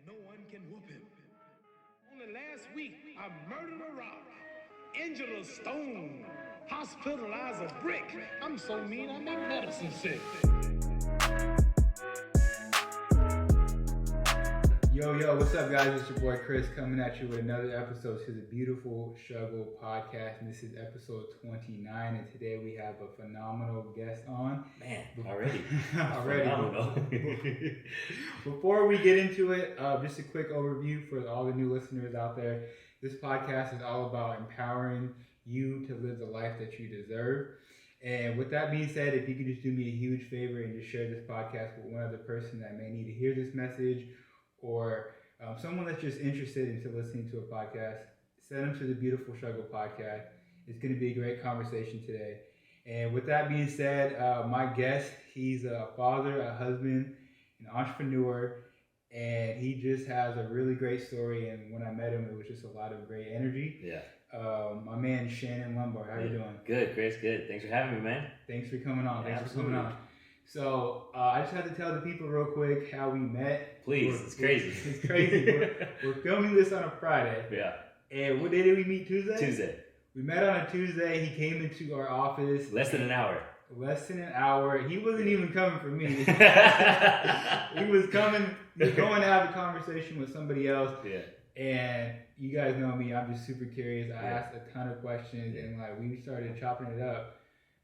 no one can whoop him. Only last week, I murdered a rock, injured a stone, hospitalized a brick. I'm so mean, I make medicine sick. Yo, what's up, guys? It's your boy Chris coming at you with another episode to the Beautiful Struggle podcast. And this is episode 29. And today we have a phenomenal guest on. Man, already. Phenomenal. Before we get into it, just a quick overview for all the new listeners out there. This podcast is all about empowering you to live the life that you deserve. And with that being said, if you could just do me a huge favor and just share this podcast with one other person that may need to hear this message, or someone that's just interested into listening to a podcast, send them to the Beautiful Struggle podcast. It's going to be a great conversation today. And with that being said, my guest, he's a father, a husband, an entrepreneur, and he just has a really great story. And when I met him, it was just a lot of great energy. Yeah. My man, Shannon Lombard. How you doing? Good, Chris, good. Thanks for having me, man. Thanks for coming on. Yeah, absolutely. So I just had to tell the people real quick how we met. Please, it's crazy. It's crazy. We're filming this on a Friday. Yeah. And what day did we meet? Tuesday? Tuesday. We met on a Tuesday. He came into our office. Less than an hour. He wasn't even coming for me. He was going to have a conversation with somebody else. Yeah. And you guys know me. I'm just super curious. I asked a ton of questions, and we started chopping it up.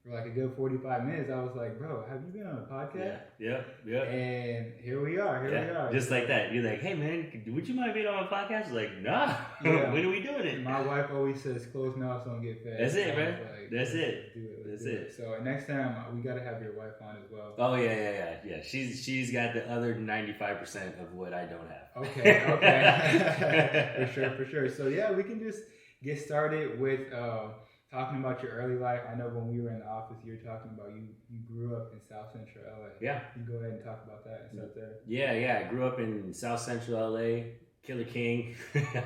For like a good 45 minutes, I was like, bro, have you been on a podcast? Yeah. And here we are. Just like that. You're like, hey, man, would you mind being on a podcast? Like, nah. Yeah. When are we doing it? My wife always says, closed mouths don't get fed. That's it, man. Like, That's it. Let's do it. So next time, we got to have your wife on as well. Oh, yeah. She's got the other 95% of what I don't have. Okay. For sure. So, yeah, we can just get started with... talking about your early life. I know when we were in the office, you were talking about you grew up in South Central LA. Yeah. You go ahead and talk about that and stuff there. Yeah. I grew up in South Central LA, Killer King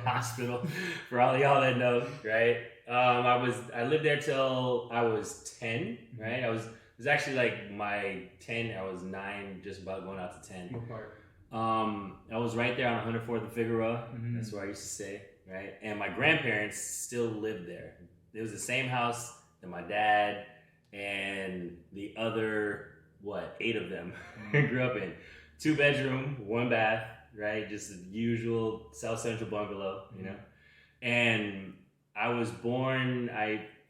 Hospital, for all of y'all that know, right? I lived there till I was 10, right? It was actually like my 10, I was 9, just about going out to 10. What part? I was right there on 104th and Figueroa. Mm-hmm. That's where I used to stay, right? And my grandparents still lived there. It was the same house that my dad and the other, 8 of them grew up in. 2-bedroom, 1 bath, right? Just the usual South Central bungalow, you know? And I was born,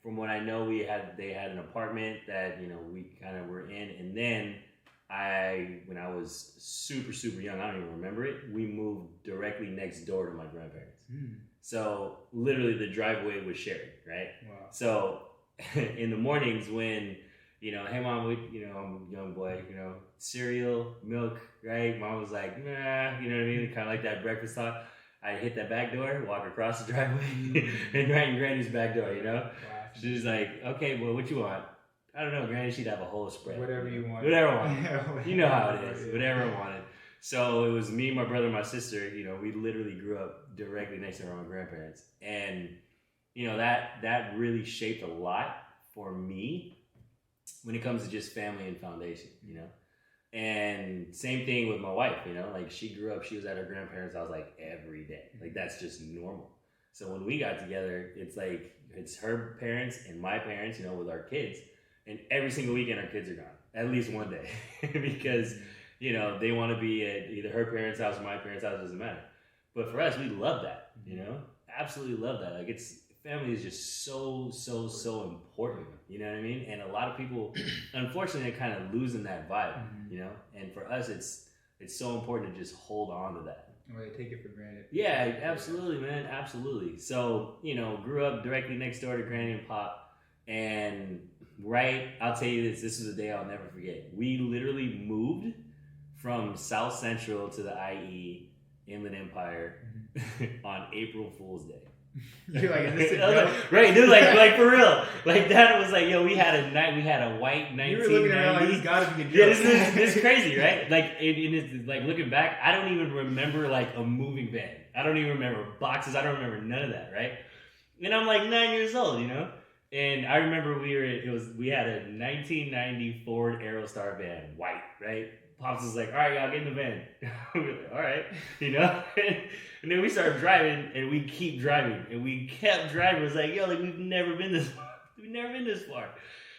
from what I know, they had an apartment that, we kind of were in. And then when I was super, super young, I don't even remember it, we moved directly next door to my grandparents. So literally the driveway was shared, right? Wow. So in the mornings when, hey mom, I'm a young boy, cereal, milk, right? Mom was like, nah, you know what I mean? Kind of like that breakfast talk. I'd hit that back door, walk across the driveway, and right in Granny's back door, Wow. She's like, okay, well, what you want? I don't know, Granny, she'd have a whole spread. Whatever you want. Whatever I want. You know how it is. Whatever I wanted. So it was me, my brother, and my sister. We literally grew up directly next to our own grandparents. And, that really shaped a lot for me when it comes to just family and foundation, And same thing with my wife, she grew up, she was at her grandparents' house like every day. Like that's just normal. So when we got together, it's like, it's her parents and my parents, with our kids. And every single weekend our kids are gone, at least one day, because, they want to be at either her parents' house or my parents' house, doesn't matter. But for us, we love that, absolutely love that. Like family is just so important, you know what I mean? And a lot of people, unfortunately, are kind of losing that vibe, And for us, it's so important to just hold on to that. Or they take it for granted. Yeah, absolutely, man, absolutely. So, grew up directly next door to Granny and Pop. And I'll tell you this is a day I'll never forget. We literally moved from South Central to the IE, Inland Empire, on April Fool's Day. You're like, is this it, right, dude, like for real. Like that was like, we had a white 1990. You were looking around like, this gotta be a joke. Yeah, this is crazy, right? Like, it's like looking back, I don't even remember like a moving van. I don't even remember boxes. I don't remember none of that, right? And I'm like 9 years old, And I remember we had a 1990 Ford Aerostar van, white, right? Pops was like, all right, y'all get in the van. We were like, all right, you know? And then we started driving, and we keep driving. And we kept driving. It was like, yo, like, we've never been this far.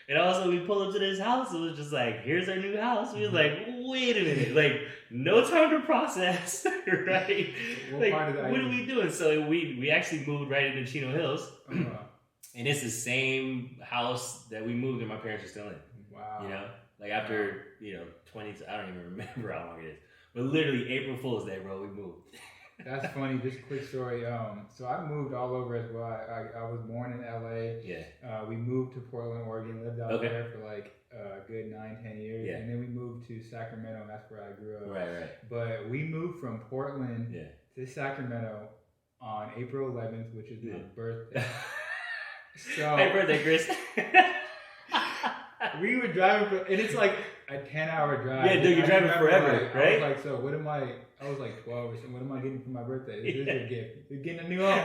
And also, we pulled up to this house. It was just like, here's our new house. We was like, wait a minute. Like, no time to process, right? Like, what are we doing? So we actually moved right into Chino Hills. And it's the same house that we moved and my parents are still in. Wow. You know? Like, after, 20, I don't even remember how long it is. But literally, April Fool's Day, bro, we moved. That's funny. Just a quick story. So I moved all over as well. I was born in LA. Yeah. We moved to Portland, Oregon. Lived out there for like a good 9-10 years. Yeah. And then we moved to Sacramento. And that's where I grew up. Right. But we moved from Portland to Sacramento on April 11th, which is my birthday. So happy birthday, Chris. We were driving, and it's like a 10-hour drive. Yeah, dude, you're driving forever, right? I was like, so what am I? I was like 12 or something. What am I getting for my birthday? This is your gift. You're getting a new home.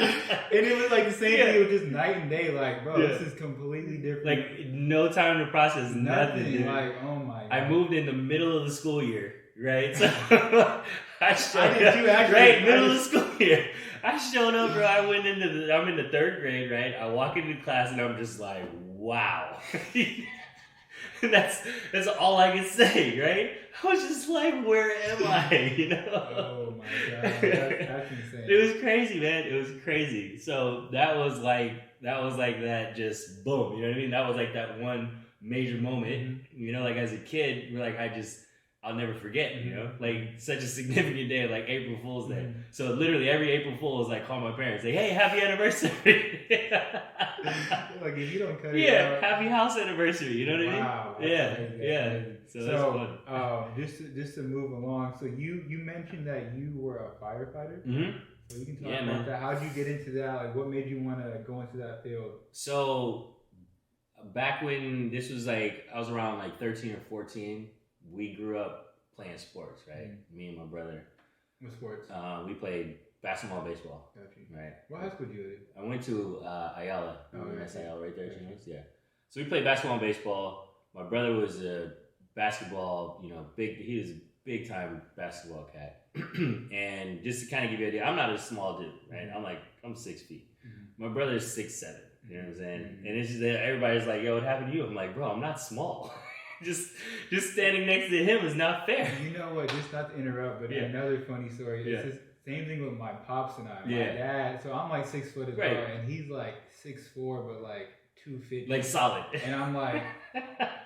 And it was like the same thing. It was just night and day. Like, bro, this is completely different. Like, no time to process nothing. Dude. Like, oh my God. I moved in the middle of the school year, right? So middle of the school year. I showed up, bro. I'm in the 3rd grade, right? I walk into class and I'm just like, wow. That's all I can say, right? I was just like, where am I? You know? Oh my God, that's insane. It was crazy, man. It was crazy. So that was like that just boom. You know what I mean? That was like that one major moment. You know, like as a kid, you're like, I'll never forget, you know? Like, such a significant day, like April Fool's Day. So literally every April Fool's, I call my parents, say, hey, happy anniversary. Like, if you don't cut it out. Happy house anniversary, you know what I mean? Wow. Yeah. So that's fun. Just to move along, so you mentioned that you were a firefighter? Mm-hmm. So you can talk about that. How did you get into that? Like, what made you want to go into that field? So, back when this was like, I was around like 13 or 14, we grew up playing sports, right? Me and my brother. What sports? We played basketball, baseball. Gotcha. Right. What high school did you go to? I went to Ayala. That's Ayala right there. Yeah. So we played basketball and baseball. My brother was a basketball, he was a big time basketball cat. And just to kind of give you an idea, I'm not a small dude, right? I'm 6 feet. My brother's 6'7". You know what I'm saying? And it's just that everybody's like, yo, what happened to you? I'm like, bro, I'm not small. Just standing next to him is not fair. You know what? Just not to interrupt, but another funny story. It's the same thing with my pops and I. My dad. So I'm like 6 foot as well, and he's like 6'4", but like 250. Like solid. And I'm like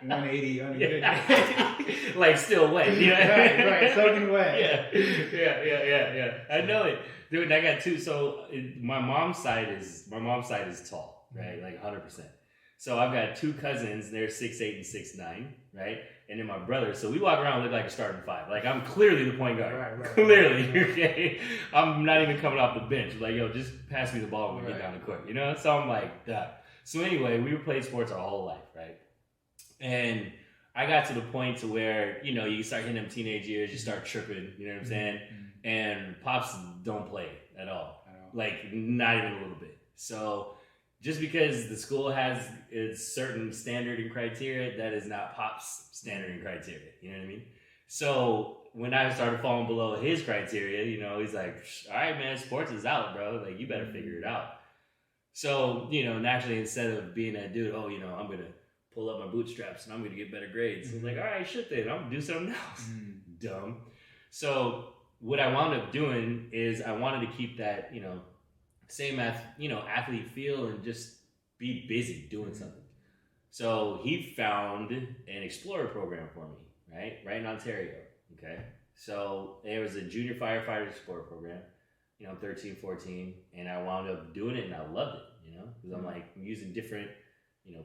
180, 150. Like still wet. You know? Right. Soaking wet. Yeah. I know it, dude. I got two. So my mom's side is tall, right? Like 100%. So I've got two cousins, they're 6'8" and 6'9", right? And then my brother, so we walk around and look like a starting five. Like, I'm clearly the point guard. Right. Clearly, okay? I'm not even coming off the bench. Like, yo, just pass me the ball when we get down the court, you know? So I'm like, duh. So anyway, we were playing sports our whole life, right? And I got to the point to where, you start hitting them teenage years, you start tripping, you know what I'm saying? And pops don't play at all. Like, not even a little bit. So just because the school has its certain standard and criteria, that is not Pop's standard and criteria. You know what I mean? So when I started falling below his criteria, he's like, all right, man, sports is out, bro. Like, you better figure it out. So, naturally, instead of being that dude, I'm going to pull up my bootstraps and I'm going to get better grades. I'm like, all right, shit then. I'm going to do something else. Dumb. So what I wound up doing is I wanted to keep that, same athlete feel and just be busy doing something. So he found an Explorer program for me, right in Ontario. Okay, so there was a junior firefighter Explorer program. I'm 13, 14, and I wound up doing it, and I loved it. Because I'm using different,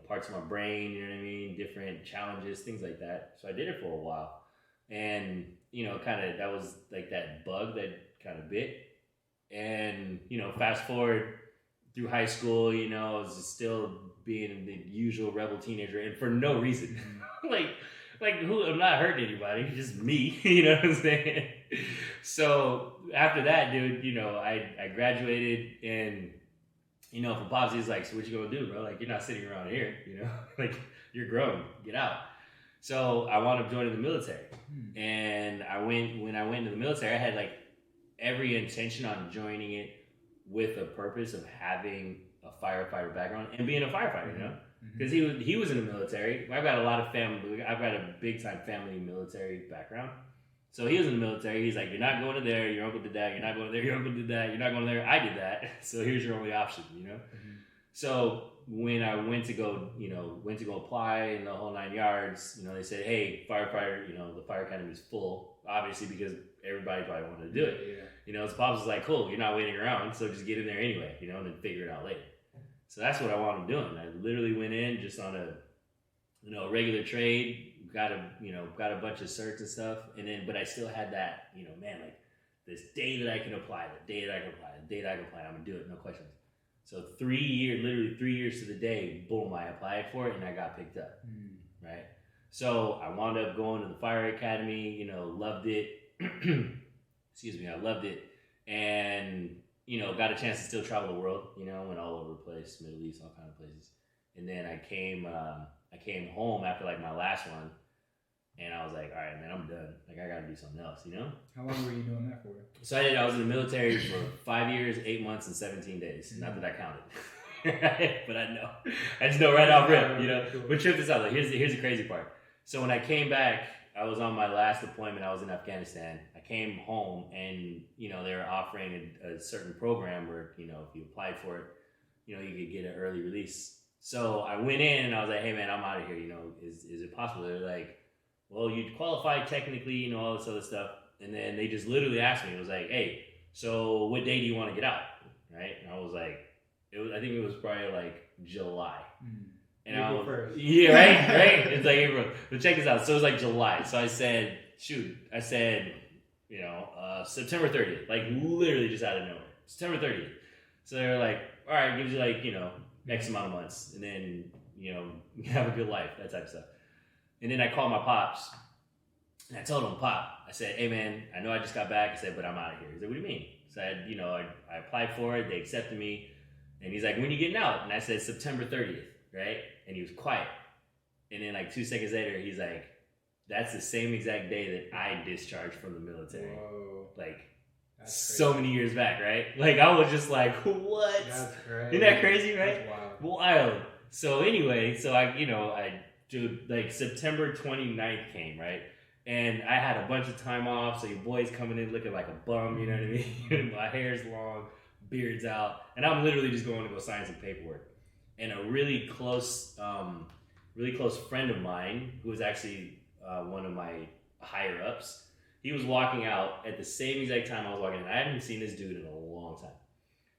parts of my brain. You know what I mean? Different challenges, things like that. So I did it for a while, and that was like that bug that kind of bit. And, fast forward through high school, I was just still being the usual rebel teenager, and for no reason. like who? I'm not hurting anybody, just me, you know what I'm saying? So after that, dude, I graduated, and, for Pops, he's like, so what you gonna do, bro? Like, you're not sitting around here, like, you're grown, get out. So I wound up joining the military. And when I went into the military, I had like every intention on joining it with a purpose of having a firefighter background and being a firefighter, you know? Because he was in the military. I've got a lot of family. I've got a big time family military background. So he was in the military. He's like, you're not going to there. Your uncle did that. You're not going to there. Your uncle did that. You're not going to there. I did that. So here's your only option, you know? So when I went to go apply in the whole 9 yards, you know, they said, hey, firefighter, you know, the fire academy is full, obviously because everybody probably wanted to do it. Yeah. You know, so Pops was like, cool, you're not waiting around, so just get in there anyway, you know, and then figure it out later. So that's what I wound up doing. I literally went in just on a, you know, regular trade, got a bunch of certs and stuff, and then, but I still had that, you know, man, like this day that I can apply, I'm gonna do it, no questions. So 3 years, literally 3 years to the day, boom, I applied for it and I got picked up, right? So I wound up going to the fire academy, you know, loved it. I loved it. And, you know, got a chance to still travel the world, you know, went all over the place, Middle East, all kind of places. And then I came home after like my last one, and I was like, all right, man, I'm done. Like, I gotta do something else, you know? How long were you doing that for? So I was in the military for 5 years, 8 months, and 17 days. Not that I counted. But I know. I just know right off rip, you know? But check this out. Like, here's the crazy part. So when I came back, I was on my last deployment. I was in Afghanistan. I came home, and, you know, they were offering a certain program where, you know, if you applied for it, you know, you could get an early release. So I went in, and I was like, hey, man, I'm out of here. You know, is it possible? They're like, well, you qualified technically, you know, all this other stuff. And then they just literally asked me, it was like, hey, so what day do you want to get out? Right? And I was like, I think it was probably like July. And April 1st. Yeah, right? It's like April. But check this out. So it was like July. So I said, you know, September 30th. Like literally just out of nowhere. September 30th. So they were like, all right, gives you like, you know, X amount of months. And then, you know, have a good life, that type of stuff. And then I called my pops, and I told him, Pop, I said, hey, man, I know I just got back. I said, but I'm out of here. He said, what do you mean? So I applied for it. They accepted me. And he's like, when are you getting out? And I said, September 30th, right? And he was quiet. And then like 2 seconds later, he's like, that's the same exact day that I discharged from the military. Whoa. Like, so many years back, right? Like, I was just like, what? That's crazy. Isn't that crazy, right? That's wild. So anyway, dude, like September 29th came, right? And I had a bunch of time off, so your boy's coming in looking like a bum, you know what I mean? My hair's long, beard's out, and I'm literally just going to go sign some paperwork. And a really close friend of mine, who was actually one of my higher ups, he was walking out at the same exact time I was walking in. I hadn't seen this dude in a long time.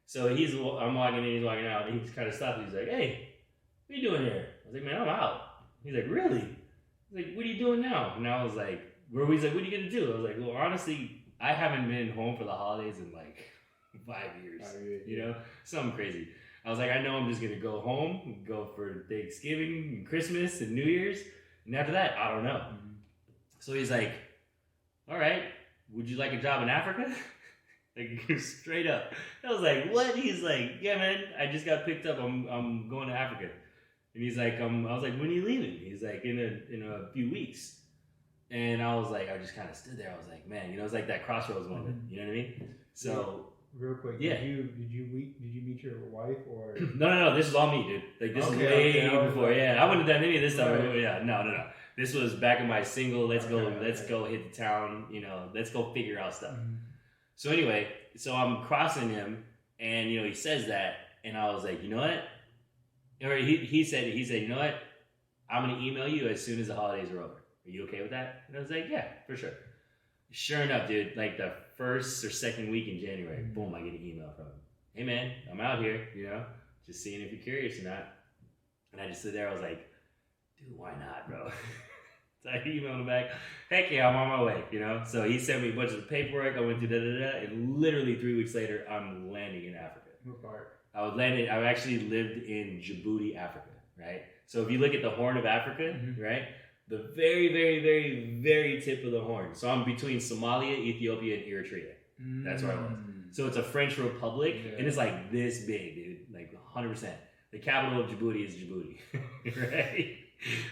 So I'm walking in, he's walking out, and he kind of stopped. He's like, hey, what are you doing here? I was like, man, I'm out. He's like, really? He's like, what are you doing now? And I was like, he's like, what are you going to do? I was like, well, honestly, I haven't been home for the holidays in like 5 years. You know? Something crazy. I was like, I know I'm just going to go home, go for Thanksgiving, and Christmas, and New Year's. And after that, I don't know. So he's like, all right, would you like a job in Africa? Like, straight up. I was like, what? He's like, yeah, man, I just got picked up. I'm going to Africa. And he's like, I was like, when are you leaving? He's like, in a few weeks. And I was like, I just kind of stood there. I was like, man, you know, it's like that crossroads moment. You know what I mean? So, real quick, yeah. Did you meet your wife or? No. This is all me, dude. Like this is way before. Yeah, I wouldn't have done any of this stuff. Right. Yeah, no. This was back in my single. Let's go hit the town. You know, let's go figure out stuff. So anyway, I'm crossing him, and you know, he says that, and I was like, you know what? Or he said, you know what? I'm gonna email you as soon as the holidays are over. Are you okay with that? And I was like, yeah, for sure. Sure enough, dude, like the first or second week in January, boom, I get an email from him. Hey man, I'm out here, you know, just seeing if you're curious or not. And I just stood there, I was like, dude, why not, bro? So I emailed him back, heck yeah, I'm on my way, you know? So he sent me a bunch of paperwork, I went through and literally 3 weeks later, I'm landing in Africa. What part? I actually lived in Djibouti, Africa, right? So if you look at the Horn of Africa, right? The very, very, very, very tip of the horn. So I'm between Somalia, Ethiopia, and Eritrea. That's where I was. So it's a French republic, and it's like this big, dude. Like 100%. The capital of Djibouti is Djibouti, right?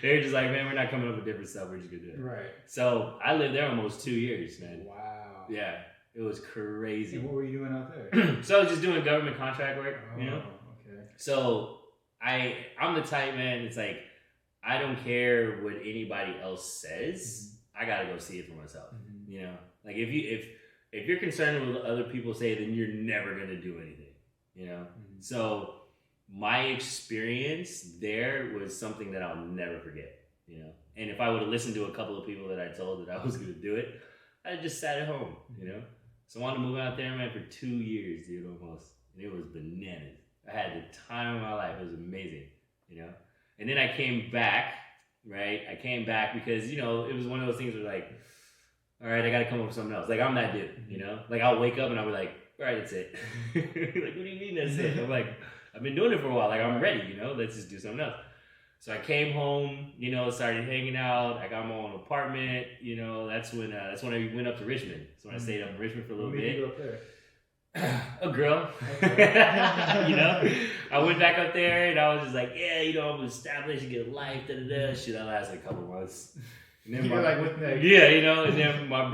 They were just like, man, we're not coming up with different stuff. We're just gonna do it. Right. So I lived there almost 2 years, man. Wow. Yeah, it was crazy. And what were you doing out there? So I was just doing government contract work, you know. Okay. So I'm the type, man. It's like I don't care what anybody else says. I gotta go see it for myself. You know, like if you're concerned with what other people say, then you're never gonna do anything. You know. So my experience there was something that I'll never forget. You know, and if I would have listened to a couple of people that I told that I was gonna do it, I just sat at home. You know. So I wanted to move out there, man, for 2 years, dude, almost. And it was bananas. I had the time of my life. It was amazing, you know? And then I came back, right? I came back because, you know, it was one of those things where like, all right, I got to come up with something else. Like, I'm that dude, you know? Like, I'll wake up and I'll be like, all right, that's it. Like, what do you mean that's it? I'm like, I've been doing it for a while. Like, I'm ready, you know? Let's just do something else. So I came home, you know, started hanging out. I got my own apartment, you know. That's when I went up to Richmond. So when I stayed up in Richmond for a little bit. What did you go up there? A girl. Okay. You know? I went back up there and I was just like, yeah, you know, I'm established, get a life, da-da-da. Shit, that lasted a couple months. And then You're like, what next? Yeah, you know, and then my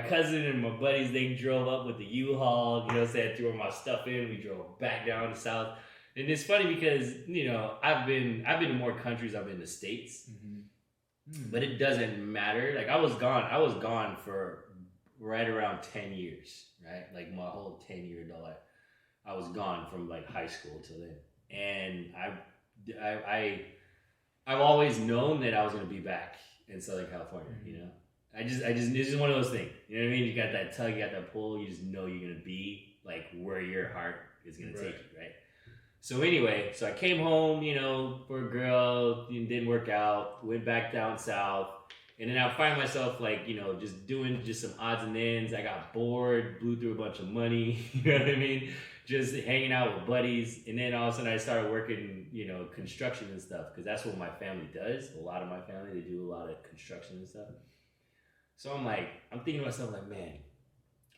cousin and my buddies, they drove up with the U-Haul, you know, so I threw all my stuff in. We drove back down south. And it's funny because, you know, I've been to more countries. I've been to states, but it doesn't matter. Like I was gone for right around 10 years, right? Like my whole 10-year adult life, I was gone from like high school till then. And I've always known that I was going to be back in Southern California, you know? It's just one of those things, you know what I mean? You got that tug, you got that pull, you just know you're going to be like where your heart is going to take you, right? So anyway, so I came home, you know, for a girl, it didn't work out, went back down south, and then I find myself like, you know, just doing just some odds and ends. I got bored, blew through a bunch of money, you know what I mean? Just hanging out with buddies, and then all of a sudden I started working, you know, construction and stuff, because that's what my family does. A lot of my family, they do a lot of construction and stuff. So I'm thinking to myself like, man,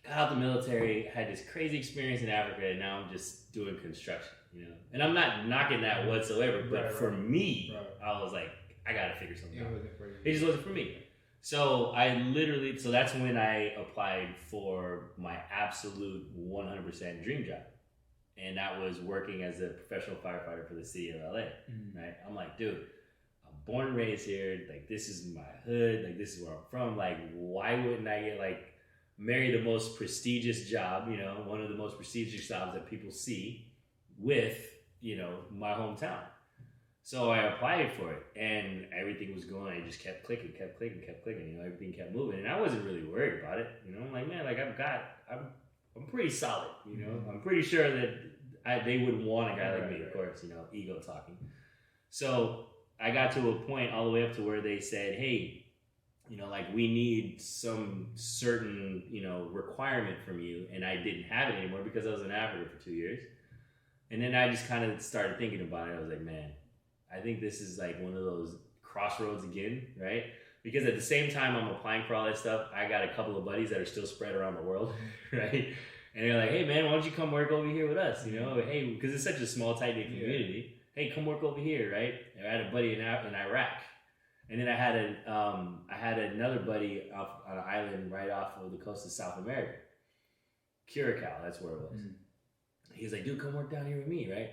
got out the military, had this crazy experience in Africa, and now I'm just doing construction. You know, and I'm not knocking that whatsoever, but for me, I was like, I gotta figure something out. It just wasn't for me. So so that's when I applied for my absolute 100% dream job. And that was working as a professional firefighter for the city of LA, right? I'm like, dude, I'm born and raised here. Like, this is my hood. Like, this is where I'm from. Like, why wouldn't I get, like, marry the most prestigious job, you know, one of the most prestigious jobs that people see, with, you know, my hometown. So I applied for it and everything was going, I just kept clicking, you know, everything kept moving. And I wasn't really worried about it. You know, I'm like, man, like I'm pretty solid, you know. I'm pretty sure that they would want a guy like me, of course, you know, ego talking. So I got to a point all the way up to where they said, hey, you know, like we need some certain, you know, requirement from you. And I didn't have it anymore because I was in Africa for 2 years. And then I just kind of started thinking about it. I was like, man, I think this is like one of those crossroads again, right? Because at the same time I'm applying for all that stuff, I got a couple of buddies that are still spread around the world, right? And they're like, hey, man, why don't you come work over here with us? You know, hey, because it's such a small, tight-knit community. Hey, come work over here, right? And I had a buddy in Iraq. And then I had another buddy off on an island right off of the coast of South America. Curacao, that's where it was. He's like, dude, come work down here with me, right?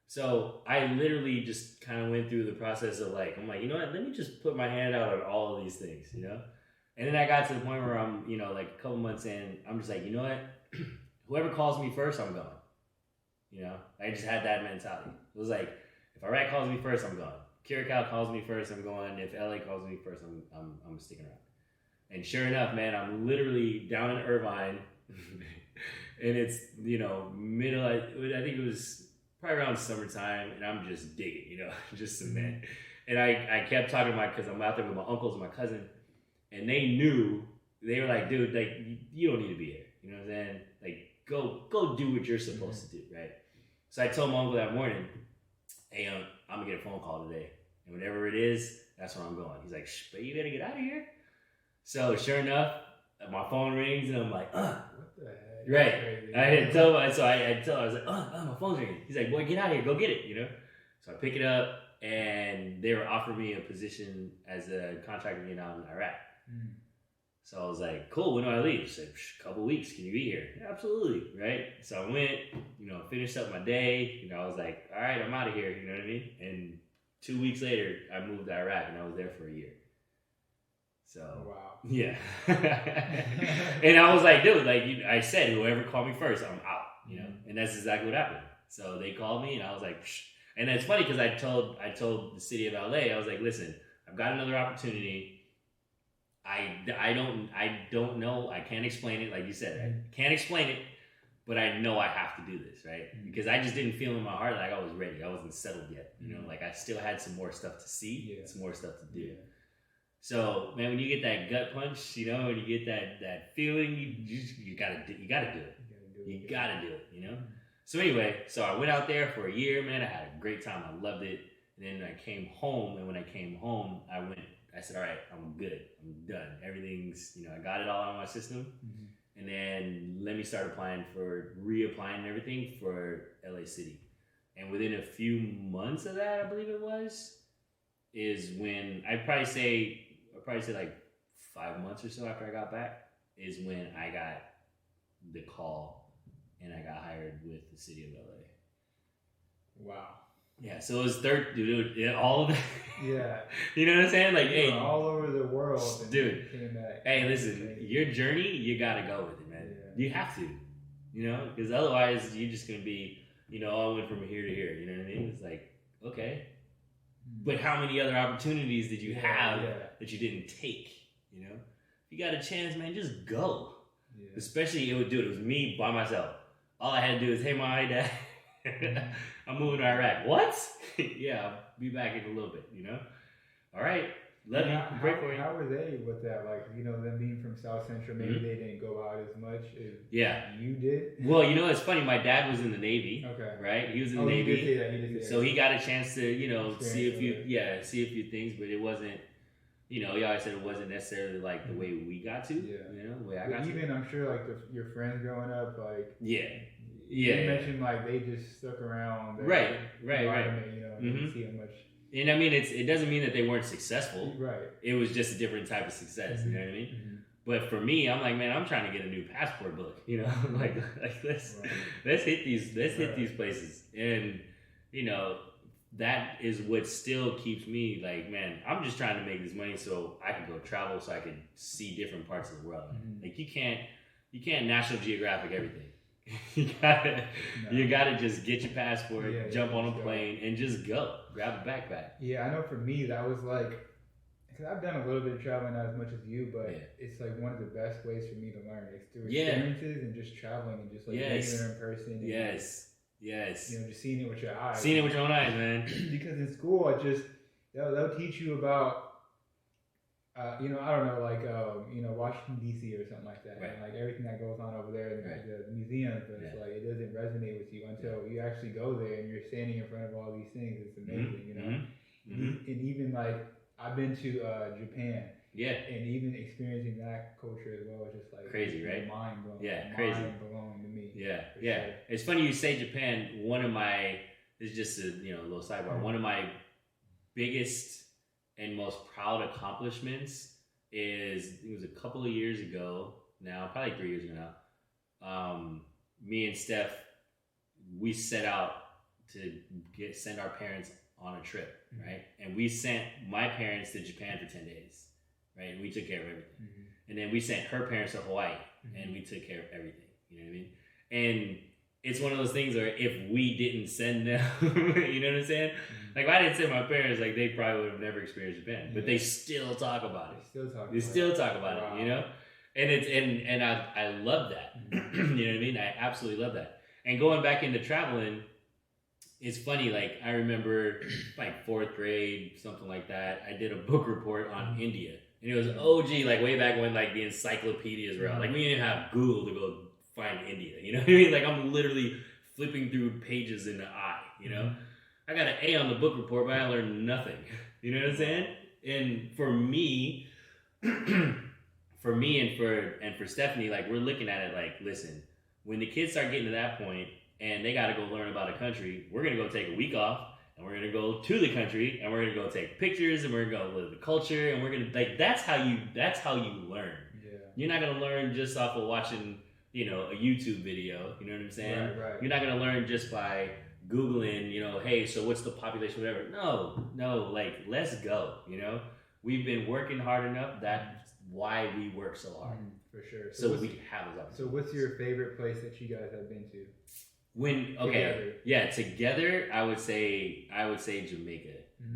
So I literally just kind of went through the process of like, I'm like, you know what? Let me just put my hand out on all of these things, you know? And then I got to the point where I'm, you know, like a couple months in, I'm just like, you know what? Whoever calls me first, I'm going. You know? I just had that mentality. It was like, if Iraq calls me first, I'm going. Curacao calls me first, I'm going. If LA calls me first, I'm sticking around. And sure enough, man, I'm literally down in Irvine. And it's, you know, I think it was probably around summertime, and I'm just digging, you know, just some man. And I kept talking to because I'm out there with my uncles and my cousin, and they were like, dude, like, you don't need to be here. You know what I'm saying? Like, go do what you're supposed to do, right? So I told my uncle that morning, hey, I'm gonna get a phone call today. And whatever it is, that's where I'm going. He's like, but you gotta get out of here. So sure enough, my phone rings, and I'm like, what the heck? Right. I had told him, I was like, my phone's ringing. He's like, boy, get out of here, go get it, you know? So I pick it up, and they were offering me a position as a contractor out in Iraq. So I was like, cool, when do I leave? She said, a couple weeks, can you be here? Yeah, absolutely, right? So I went, finished up my day. I was like, all right, I'm out of here, you know what I mean? And 2 weeks later, I moved to Iraq, and I was there for a year. So, wow. Yeah. And I was like, dude, like I said, whoever called me first, I'm out, And that's exactly what happened. So they called me, and I was like, psh. And it's funny because I told the city of LA, I was like, listen, I've got another opportunity. I don't know. I can't explain it. Like you said, I can't explain it, but I know I have to do this, right? Because I just didn't feel in my heart like I was ready. I wasn't settled yet. Like I still had some more stuff to see, some more stuff to do. Yeah. So man, when you get that gut punch, when you get that feeling, you gotta do it. You gotta do it. So anyway, so I went out there for a year, man. I had a great time. I loved it. And then I came home, and when I came home, I said, all right, I'm good. I'm done. Everything's, I got it all on my system. And then let me start reapplying and everything for LA City. And within a few months of that, I believe it was, is when I'd probably say like 5 months or so after I got back, is when I got the call and I got hired with the city of LA. Wow. Yeah, so it was dude, all of that. Yeah. You know what I'm saying? Like, hey, all over the world, and dude. Came back. Hey, listen, your journey, you gotta go with it, man. Yeah. You have to, because otherwise you're just gonna be, I went from here to here. You know what I mean? It's like, okay, but how many other opportunities did you have that you didn't take? If you got a chance, man, just go. Yeah. Especially, it was me by myself. All I had to do is, hey, Mom, hey, Dad. I'm moving to Iraq. What? Yeah, I'll be back in a little bit, All right. Let me pray for you. How were they with that? Like, them being from South Central, maybe they didn't go out as much as you did? Well, it's funny. My dad was in the Navy. Okay. Right? He was in the Navy. You did say that. So he got a chance to, see a few things, but it wasn't, he always said it wasn't necessarily like the way we got to, the way I got to. Even, I'm sure, like, your friends growing up, like... Yeah. You mentioned like they just stuck around. Right. Didn't see how much. And I mean, it doesn't mean that they weren't successful. Right. It was just a different type of success. You know what I mean? But for me, I'm like, man, I'm trying to get a new passport book. Like let's hit these places, and that is what still keeps me like, man, I'm just trying to make this money so I can go travel, so I can see different parts of the world. Like you can't National Geographic everything. You gotta just get your passport, jump on a plane, and just go. Grab a backpack. Yeah, I know for me that was like, because I've done a little bit of traveling, not as much as you, but it's like one of the best ways for me to learn. It's through experiences and just traveling and just like being there in person. And, yes. Just seeing it with your eyes. Seeing it with your own eyes, man. Because in school, they'll teach you about. I don't know, like, Washington, D.C. or something like that. Right. And, like, everything that goes on over there in the museums, but it's like, it doesn't resonate with you until you actually go there and you're standing in front of all these things. It's amazing, And even, like, I've been to Japan. Yeah. And even experiencing that culture as well is just, like... Crazy, right? Mind-blowing. Yeah, crazy. Mind-blowing to me. Yeah. Sure. It's funny you say Japan. One of my... This is just a little sidebar. One of my biggest... and most proud accomplishments is, it was a couple of years ago now, probably 3 years ago now. Me and Steph, we set out to send our parents on a trip, right? And we sent my parents to Japan for 10 days, right? And we took care of everything. And then we sent her parents to Hawaii, and we took care of everything. You know what I mean? And it's one of those things where if we didn't send them, you know what I'm saying? Like, if I didn't send my parents, like, they probably would have never experienced Japan. But they still talk about it. They still talk about it, And I love that. You know what I mean? I absolutely love that. And going back into traveling, it's funny, like, I remember, like, 4th grade, something like that, I did a book report on India. And it was OG, like, way back when, like, the encyclopedias were out. Like, we didn't have Google to go find India, you know what I mean? Like, I'm literally flipping through pages in the eye, I got an A on the book report, but I learned nothing. You know what I'm saying? And for me, and for Stephanie, like, we're looking at it like, listen, when the kids start getting to that point and they got to go learn about a country, we're going to go take a week off and we're gonna go to the country, and we're gonna go take pictures, and we're gonna live the culture, and we're gonna like that's how you learn. Yeah. You're not gonna learn just off of watching, you know, a YouTube video. You know what I'm saying? Right. You're not gonna learn just by Googling, you know, hey, so what's the population, whatever. No, like let's go. You know, we've been working hard enough. That's why we work so hard. For sure. So we have those opportunities. So what's your favorite place that you guys have been to? Together, I would say Jamaica.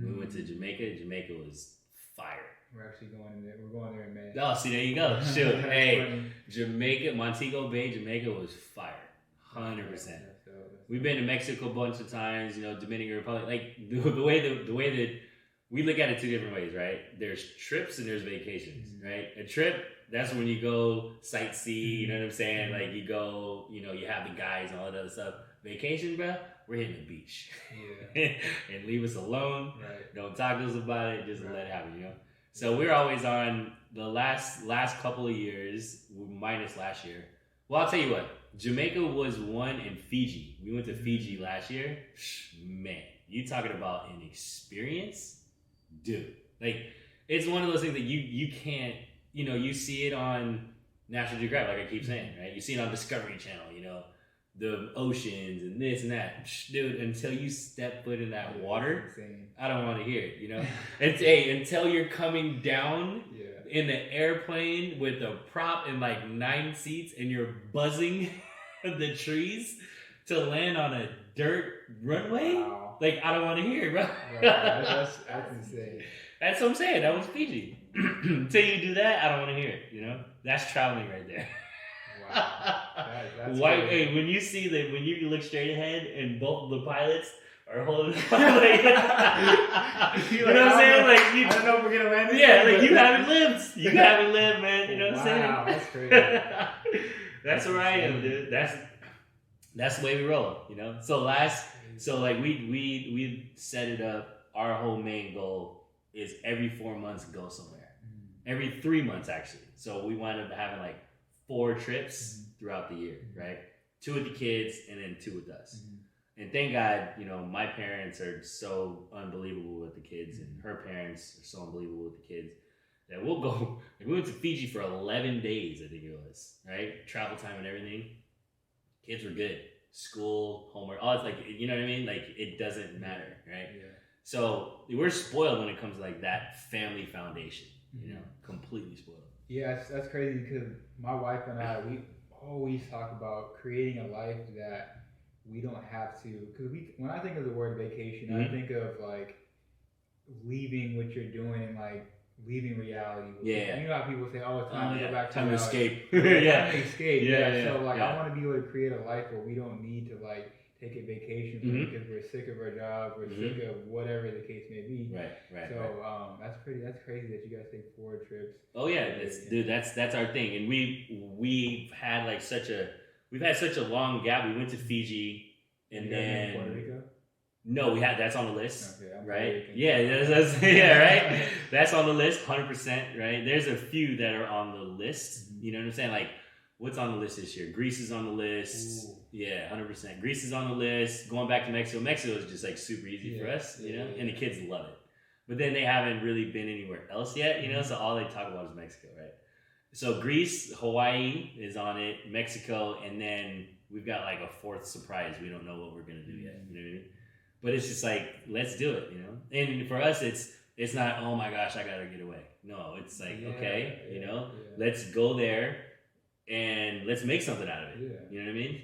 We went to Jamaica. Jamaica was fire. We're actually going there. We're going there in May. Oh, see, there you go. Shoot, hey, Jamaica, Montego Bay, Jamaica was fire, 100%. We've been to Mexico a bunch of times. You know, Dominican Republic. Like the way that we look at it two different ways, right? There's trips and there's vacations, right? A trip, that's when you go sightsee, you know what I'm saying? Like you go, you know, you have the guys and all that other stuff. Vacation, bro, we're hitting the beach. Yeah. And leave us alone. Right. Don't talk to us about it. Just let it happen, you know? So we're always on the last couple of years, minus last year. Well, I'll tell you what. Jamaica was one, and Fiji. We went to Fiji last year. Man, you talking about an experience? Dude, like it's one of those things that you can't, you know, you see it on National Geographic, like I keep saying, right? You see it on Discovery Channel, you know, the oceans and this and that. Dude, until you step foot in that water, I don't want to hear it, you know? Until you're coming down in the airplane with a prop and like 9 seats and you're buzzing the trees to land on a dirt runway. Wow. Like, I don't want to hear it, bro. That's insane. That's what I'm saying. That was Fiji. Until you do that, I don't want to hear it, you know? That's traveling right there. Wow. That's hey, when you look straight ahead and both of the pilots are holding like, you know what I'm saying? Like, I don't know if we're going to land this. Yeah, like you haven't lived. You haven't lived, man. You know what I'm saying? Wow, that's crazy. That's where I am, dude. That's the way we roll, you know? So like we set it up. Our whole main goal is every 4 months go somewhere. Every 3 months actually. So we wind up having like 4 trips throughout the year, right? 2 with the kids and then 2 with us. And thank God, you know, my parents are so unbelievable with the kids, and her parents are so unbelievable with the kids that we'll go. Like we went to Fiji for 11 days, I think it was, right? Travel time and everything. Kids were good. School, homework, all it's like, you know what I mean? Like it doesn't matter, right? Yeah. So we're spoiled when it comes to like that family foundation, you know, completely spoiled. Yeah, that's crazy because my wife and I, we always talk about creating a life that we don't have to, because when I think of the word vacation, I think of like leaving what you're doing and like leaving reality. Yeah. You know how people say, oh, it's time to go back to time to reality. escape. Time to escape. Yeah. So like I want to be able to create a life where we don't need to like take a vacation because we're sick of our job, we're sick of whatever the case may be. Right. So that's crazy that you guys take 4 trips. Oh yeah, dude, that's our thing. And we've had like such a long gap. We went to Fiji and then Puerto Rico? No, that's on the list, okay, right? Yeah, that's right. That's on the list, 100%, right? There's a few that are on the list. You know what I'm saying? Like, what's on the list this year? Greece is on the list. Ooh. Yeah, 100%. Greece is on the list. Going back to Mexico. Mexico is just like super easy for us, you know? And the kids love it. But then they haven't really been anywhere else yet, you know? So all they talk about is Mexico, right? So Greece, Hawaii is on it, Mexico, and then we've got like a 4th surprise. We don't know what we're going to do yet, you know what I mean? But it's just like, let's do it, you know? And for us, it's not, oh my gosh, I got to get away. No, it's like, let's go there and let's make something out of it. Yeah. You know what I mean?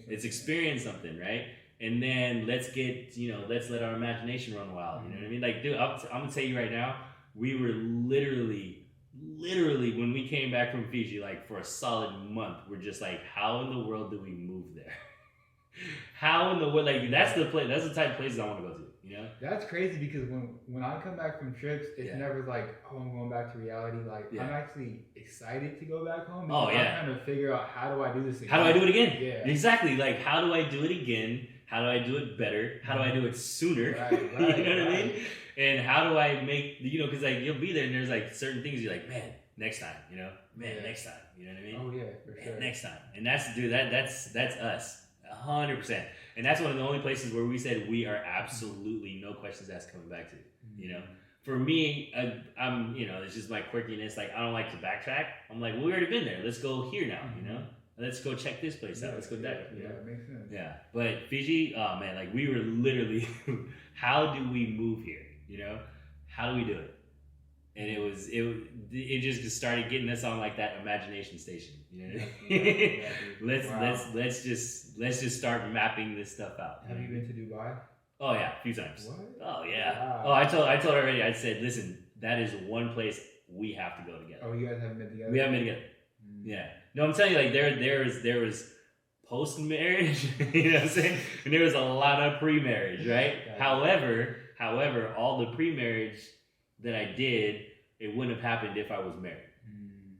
Experience something, right? And then let's let our imagination run wild. You know what I mean? Like, dude, I'm going to tell you right now, we were literally, when we came back from Fiji, like for a solid month, we're just like, how in the world do we move there? How in the world? Like, that's the type of places I want to go to, you know? That's crazy because when I come back from trips, it's never like, oh, I'm going back to reality. Like, I'm actually excited to go back home. I'm trying to figure out, how do I do this again? How do I do it again? Yeah. Exactly. Like, how do I do it again? How do I do it better? How do I do it sooner? Right, you know what I mean? And how do I make, you know, because like you'll be there and there's like certain things you're like, man, next time, you know? Next time. You know what I mean? Oh, yeah, for sure. Next time. And that's us. 100%. And that's one of the only places where we said we are absolutely no questions asked coming back to. You know, for me, I'm, you know, it's just my quirkiness. Like, I don't like to backtrack. I'm like, well, we already been there. Let's go here now. You know, let's go check this place out. Let's go that. Yeah, it makes sense. Yeah, but Fiji, oh man, like we were literally, how do we move here? You know, how do we do it? And it just started getting us on like that imagination station. You know, let's just start mapping this stuff out. Have you been to Dubai? Oh yeah, a few times. What? Oh yeah. Wow. Oh, I told her already. I said, listen, that is one place we have to go together. Oh, you guys haven't been together? We haven't been together. Yeah. No, I'm telling you, like there was post-marriage, you know what I'm saying? And there was a lot of pre-marriage, right? However, all the pre-marriage that I did, it wouldn't have happened if I was married.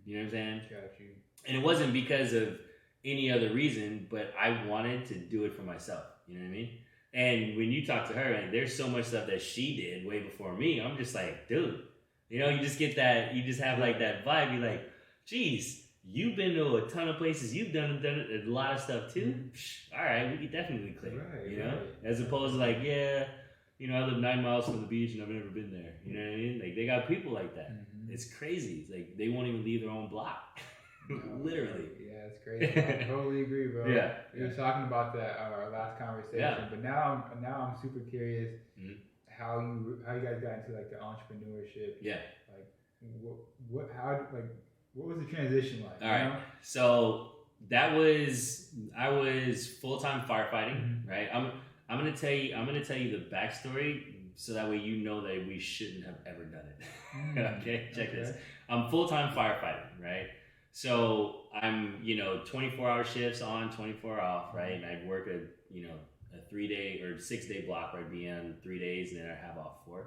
You know what I'm saying? Got you. And it wasn't because of any other reason, but I wanted to do it for myself. You know what I mean? And when you talk to her, like, there's so much stuff that she did way before me. I'm just like, dude, you know, you just get that, you just have like that vibe. You're like, geez, you've been to a ton of places. You've done a lot of stuff too. All right, we could definitely click. Right, you know, right. As opposed to like, yeah, you know, I live 9 miles from the beach and I've never been there. You know what I mean? Like, they got people like that. It's crazy. It's like they won't even leave their own block. Literally. Yeah, it's crazy. I totally agree, bro. Yeah. We were talking about that our last conversation, but now I'm super curious how you guys got into like the entrepreneurship. Yeah. Like what was the transition like? All right. So I was full-time firefighting, right? I'm gonna tell you the backstory so that way you know that we shouldn't have ever done it. Okay, check this. I'm full-time firefighting, right? So I'm, 24-hour shifts on, 24 off, right? And I'd work a 3-day or 6-day block where I'd be on 3 days and then I'd have off 4.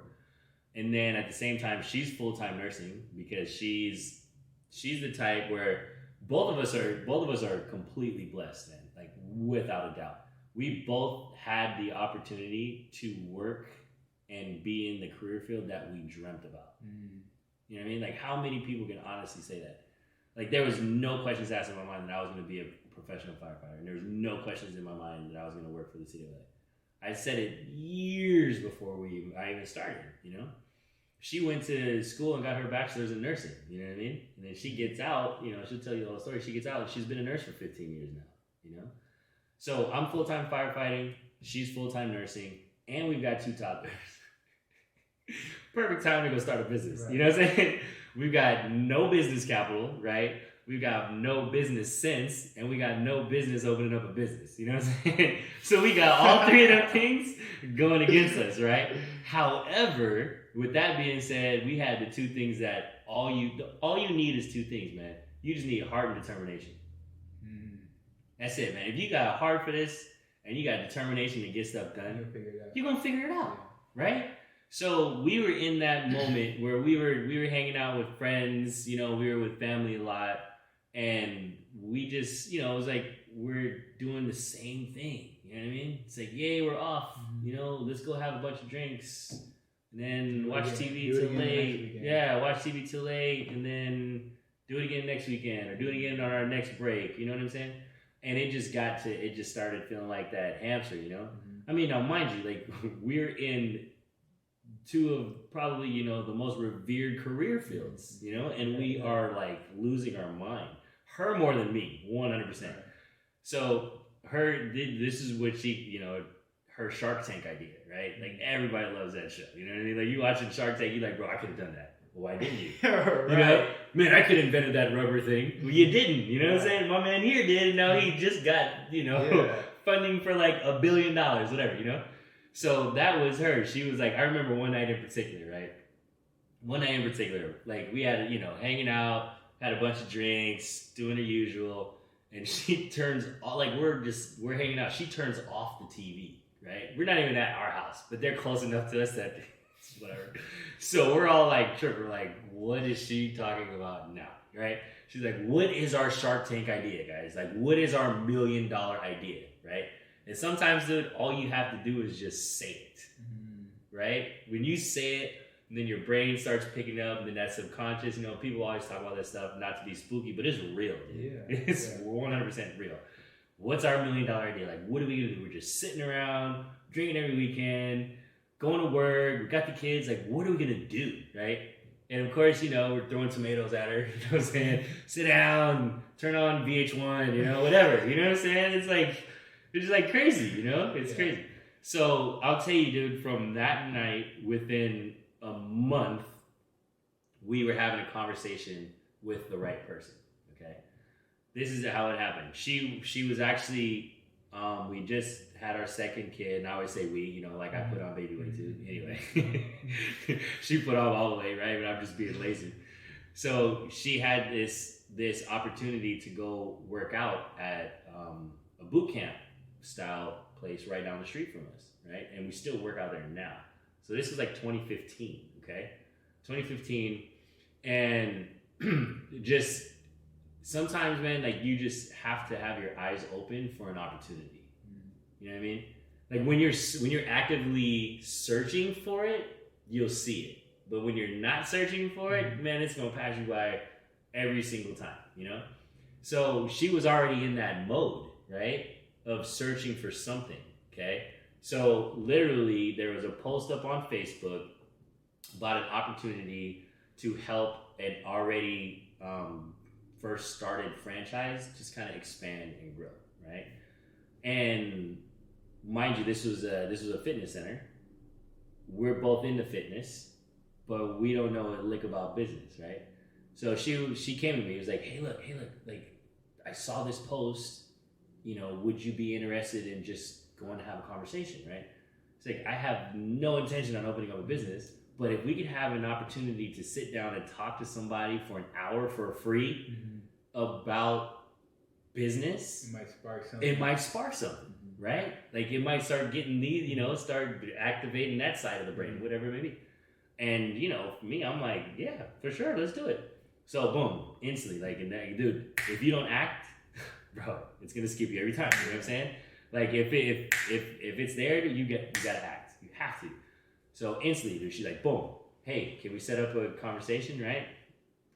And then at the same time, she's full-time nursing because she's the type where both of us are completely blessed, man, like without a doubt. We both had the opportunity to work and be in the career field that we dreamt about. You know what I mean? Like, how many people can honestly say that? Like, there was no questions asked in my mind that I was going to be a professional firefighter. And there was no questions in my mind that I was going to work for the city of LA. I said it years before I even started, She went to school and got her bachelor's in nursing, you know what I mean? And then she gets out, she'll tell you the whole story. She gets out and she's been a nurse for 15 years now, So I'm full-time firefighting, she's full-time nursing, and we've got 2 toddlers. Perfect time to go start a business, right. You know what I'm saying? We've got no business capital, right? We've got no business sense, and we got no business opening up a business, you know what I'm saying? So we got all 3 of them things going against us, right? However, with that being said, we had the 2 things that all you need is 2 things, man. You just need heart and determination. That's it, man. If you got a heart for this and you got determination to get stuff done, you're gonna figure it out, right? So we were in that moment where we were hanging out with friends, we were with family a lot, and we just, it was like we're doing the same thing. You know what I mean? It's like, yay, we're off. Let's go have a bunch of drinks. And then watch TV till late. Yeah, watch TV till late, and then do it again next weekend, or do it again on our next break. You know what I'm saying? And it just started feeling like that hamster. I mean, now mind you, like we're in 2 of probably the most revered career fields, and we are like losing our mind. Her more than me, 100%. So this is what she, her Shark Tank idea, right? Like everybody loves that show. You know what I mean? Like you watching Shark Tank, you're like, bro, I could have done that. Well, why didn't you? Right. Man, I could have invented that rubber thing. Well, you didn't. You know what I'm saying? My man here did, and now he just got, funding for like $1 billion, whatever, So that was her. She was like, I remember one night in particular, right? Like we had, hanging out, had a bunch of drinks, doing the usual, and she turns, we're hanging out. She turns off the TV. Right? We're not even at our house, but they're close enough to us that whatever. So we're all like tripping, like, what is she talking about now? Right? She's like, what is our Shark Tank idea, guys? Like, what is our $1 million idea? Right? And sometimes, dude, all you have to do is just say it. Right? When you say it, and then your brain starts picking up, and then that subconscious, people always talk about this stuff, not to be spooky, but it's real, dude. Yeah. It's 100% real. what's our $1 million idea? Like, what are we gonna do? We're just sitting around, drinking every weekend, going to work, we got the kids, like, what are we gonna do, right? And of course, we're throwing tomatoes at her, you know what I'm saying? Sit down, turn on VH1, whatever, you know what I'm saying? It's just like crazy, it's crazy. So I'll tell you, dude, from that night, within a month, we were having a conversation with the right person, okay? This is how it happened. She was actually, we just had our second kid, and I always say we, like I put on baby weight too. Anyway, she put on all the weight, right? But I'm just being lazy. So she had this opportunity to go work out at a boot camp style place right down the street from us, right? And we still work out there now. So this was like 2015, okay? 2015, and just sometimes, man, like you just have to have your eyes open for an opportunity. You know what I mean? Like when you're actively searching for it, you'll see it. But when you're not searching for it, man, it's gonna pass you by every single time, So she was already in that mode, right? Of searching for something, okay? So literally there was a post up on Facebook about an opportunity to help an already first started franchise just kind of expand and grow, right? And mind you, this was a fitness center. We're both into fitness, but we don't know a lick about business, right? So she came to me. It was like, hey look, like I saw this post. Would you be interested in just going to have a conversation, right? It's like, I have no intention on opening up a business, but if we could have an opportunity to sit down and talk to somebody for an hour for free about business, it might spark something, right? Like it might start getting these, start activating that side of the brain, whatever it may be. And, for me, I'm like, yeah, for sure, let's do it. So boom, instantly, like, dude, if you don't act, bro, it's gonna skip you every time. You know what I'm saying? Like if it's there, you gotta act. You have to. So instantly, dude, she's like, boom, hey, can we set up a conversation, right?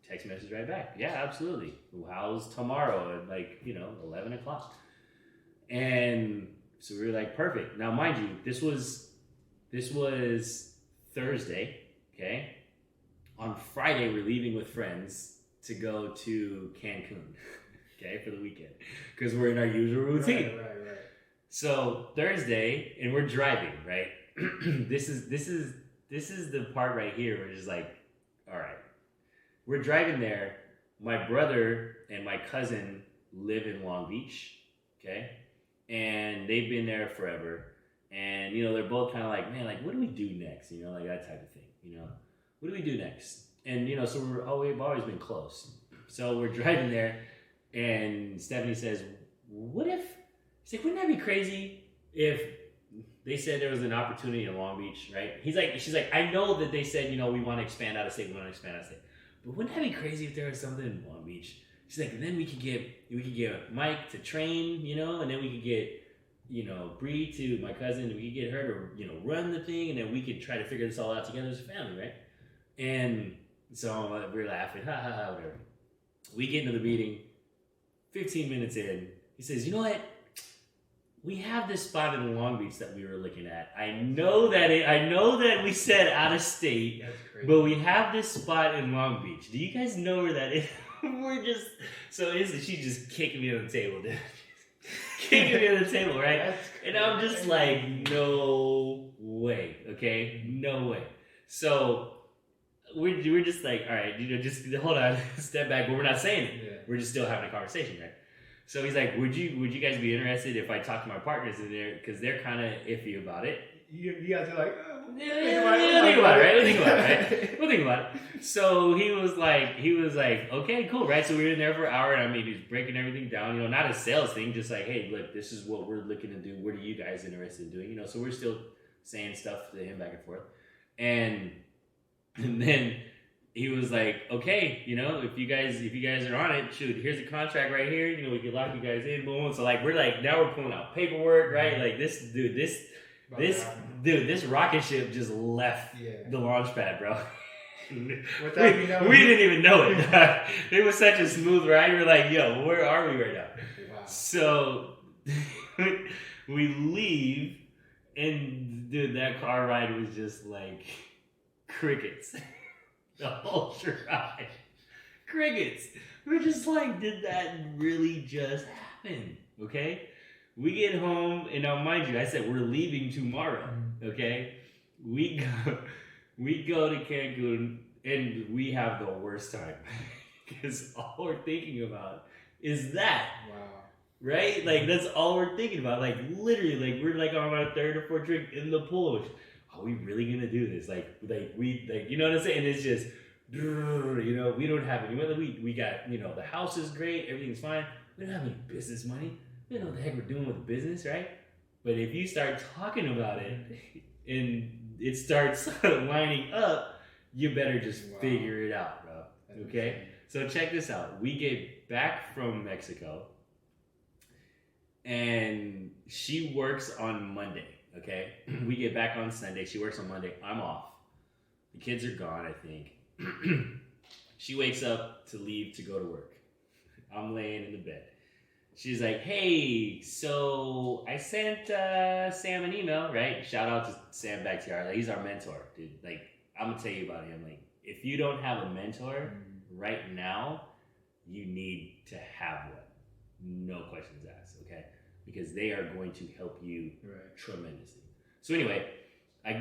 Text message right back. Yeah, absolutely. How's tomorrow at 11 o'clock? And so we were like, perfect. Now, mind you, this was Thursday, okay? On Friday, we're leaving with friends to go to Cancun, okay, for the weekend, because we're in our usual routine. Right. So Thursday, and we're driving, right? This is the part right here where it's just like, all right, we're driving there. My brother and my cousin live in Long Beach, okay, and they've been there forever. And they're both kind of like, man, like what do we do next? Like that type of thing. What do we do next? And so we've always been close. So we're driving there, and Stephanie says, she's like, wouldn't that be crazy if they said there was an opportunity in Long Beach, right? She's like, I know that they said, we want to expand out of state, but wouldn't that be crazy if there was something in Long Beach? She's like, and then we could get Mike to train, and then we could get, Bree to my cousin, we could get her to, run the thing, and then we could try to figure this all out together as a family, right? And so we're laughing, ha ha ha, whatever. We get into the meeting, 15 minutes in, he says, you know what? We have this spot in Long Beach that we were looking at. I know that we said out of state, but we have this spot in Long Beach. Do you guys know where that is? She just kicked me on the table, dude. Kicking me on the table, right? And I'm just like, no way, okay? No way. So we're just like, all right, just hold on, step back. But we're not saying it. Yeah. We're just still having a conversation, right? So he's like, would you guys be interested if I talk to my partners in there, because they're kind of iffy about it? You guys are like, we'll think about it. We'll think about it. So he was like, okay, cool, right? So we were in there for an hour, and he was breaking everything down, not a sales thing, just like, hey, look, this is what we're looking to do. What are you guys interested in doing? So we're still saying stuff to him back and forth. And then he was like, okay, if you guys are on it, shoot, here's the contract right here. We can lock you guys in, boom. So like, now we're pulling out paperwork, right? Like this rocket ship just left the launch pad, bro. We didn't even know it. It was such a smooth ride. We were like, yo, where are we right now? Wow. So we leave, and dude, that car ride was just like crickets. The whole ride, crickets. We're just like, did that really just happen? Okay, we get home, and now mind you, I said we're leaving tomorrow. Okay, we go to Cancun, and we have the worst time because all we're thinking about is that. Wow. Right? Like, that's all we're thinking about. Like, literally, like, we're like on our third or fourth drink in the pool. Are we really gonna do this? You know what I'm saying? It's just, you know, we don't have any money. We got, you know, the house is great, everything's fine. We don't have any business money. We don't know what the heck we're doing with the business, right? But if you start talking about it and it starts lining up, you better just figure it out, bro. Okay? So check this out. We get back from Mexico, and she works on Monday, okay? We get back on Sunday. She works on Monday. I'm off. The kids are gone, I think. She wakes up to leave to go to work. I'm laying in the bed. She's like, hey, so I sent Sam an email, right? Shout out to Sam Bakhtiar. Like, he's our mentor, dude. Like, I'm going to tell you about him. Like, if you don't have a mentor right now, you need to have one. No questions asked, okay? Because they are going to help you tremendously. So anyway,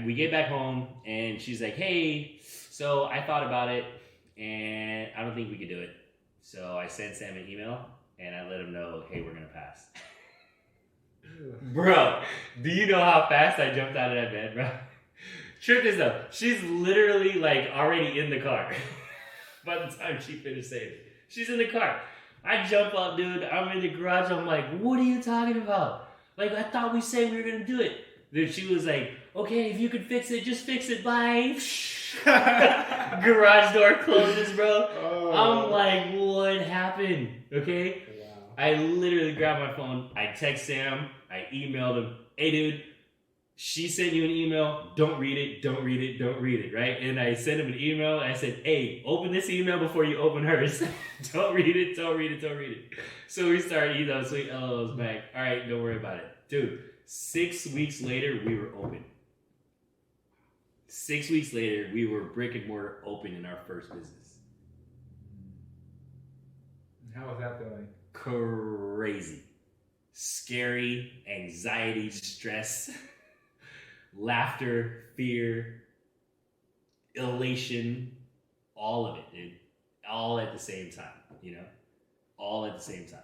we get back home, and she's like, hey, so I thought about it, and I don't think we could do it. So I sent Sam an email, and I let him know, hey, we're going to pass. Bro, do you know how fast I jumped out of that bed, bro? Trip this up. She's literally, like, already in the car by the time she finished saying it. She's in the car. I jump up, dude. I'm in the garage. I'm like, what are you talking about? Like, I thought we said we were going to do it. Then she was like, okay, if you could fix it, just fix it. Bye. Garage door closes, bro. Oh. I'm like, what happened? Okay? Wow. I literally grabbed my phone. I text Sam. I emailed him. Hey, dude. She sent you an email. Don't read it. Don't read it. Don't read it. Right? And I sent him an email. I said, hey, open this email before you open hers. Don't read it. Don't read it. Don't read it. So we started, you know, sweet LOLs back. All right, don't worry about it. Dude, 6 weeks later, we were open. 6 weeks later, we were brick and mortar open in our first business. How was that going? Crazy. Scary, anxiety, stress. Laughter, fear, elation, all of it, dude. All at the same time, you know? All at the same time.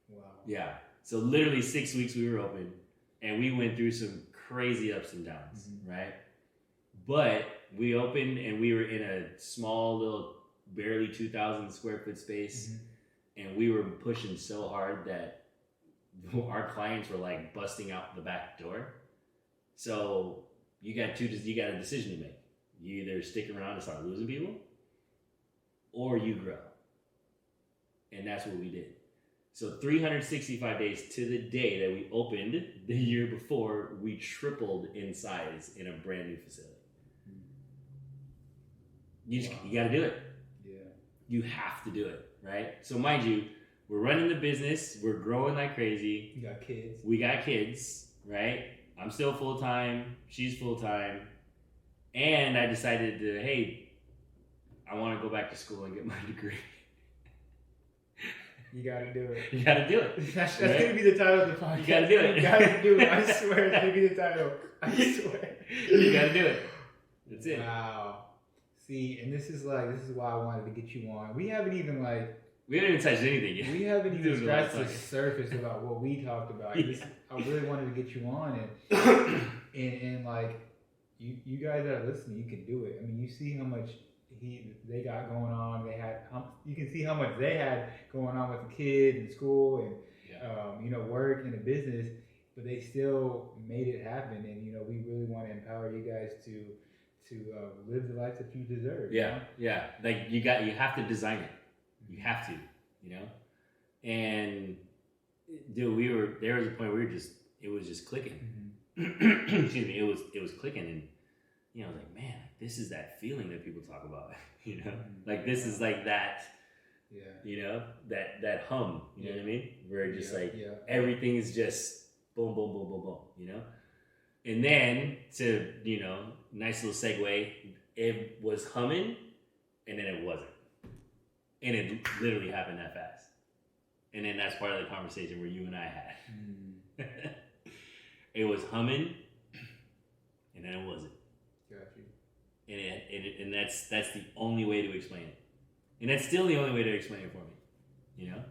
Wow. Yeah. So literally 6 weeks we were open, and we went through some crazy ups and downs, right? But we opened, and we were in a small little, barely 2,000 square foot space, and we were pushing so hard that our clients were like busting out the back door. So you got a decision to make. You either stick around and start losing people, or you grow. And that's what we did. So 365 days to the day that we opened the year before, we tripled in size in a brand new facility. You got to do it. Yeah. You have to do it, right? So mind you, we're running the business. We're growing like crazy. You got kids. We got kids, right? I'm still full-time. She's full-time. And I decided to, hey, I want to go back to school and get my degree. You got to do it. You got to do it. That's right? Going to be the title of the podcast. You got to do it. You got to do it. I swear it's going to be the title. I swear. You got to do it. That's it. Wow. See, and this is why I wanted to get you on. We haven't even touched anything yet. We haven't even scratched the surface about what we talked about. Yeah. I really wanted to get you on, and like you guys that are listening, you can do it. I mean, you see how much they got going on. You can see how much they had going on with the kids and school and work and the business, but they still made it happen. And we really want to empower you guys to live the life that you deserve. Yeah, yeah. Like you have to design it. You have to, and dude, there was a point where it was just clicking. Excuse me, it was clicking, and I was like, man, this is that feeling that people talk about, like this is like that Yeah. You know, that hum, you know what I mean? Where just yeah. everything is just boom, boom, boom, boom, boom, you know? And then to, you know, nice little segue, it was humming and then it wasn't. And it literally happened that fast. And then that's part of the conversation where you and I had. It was humming and then it wasn't. Got you. And that's the only way to explain it. And that's still the only way to explain it for me, you know?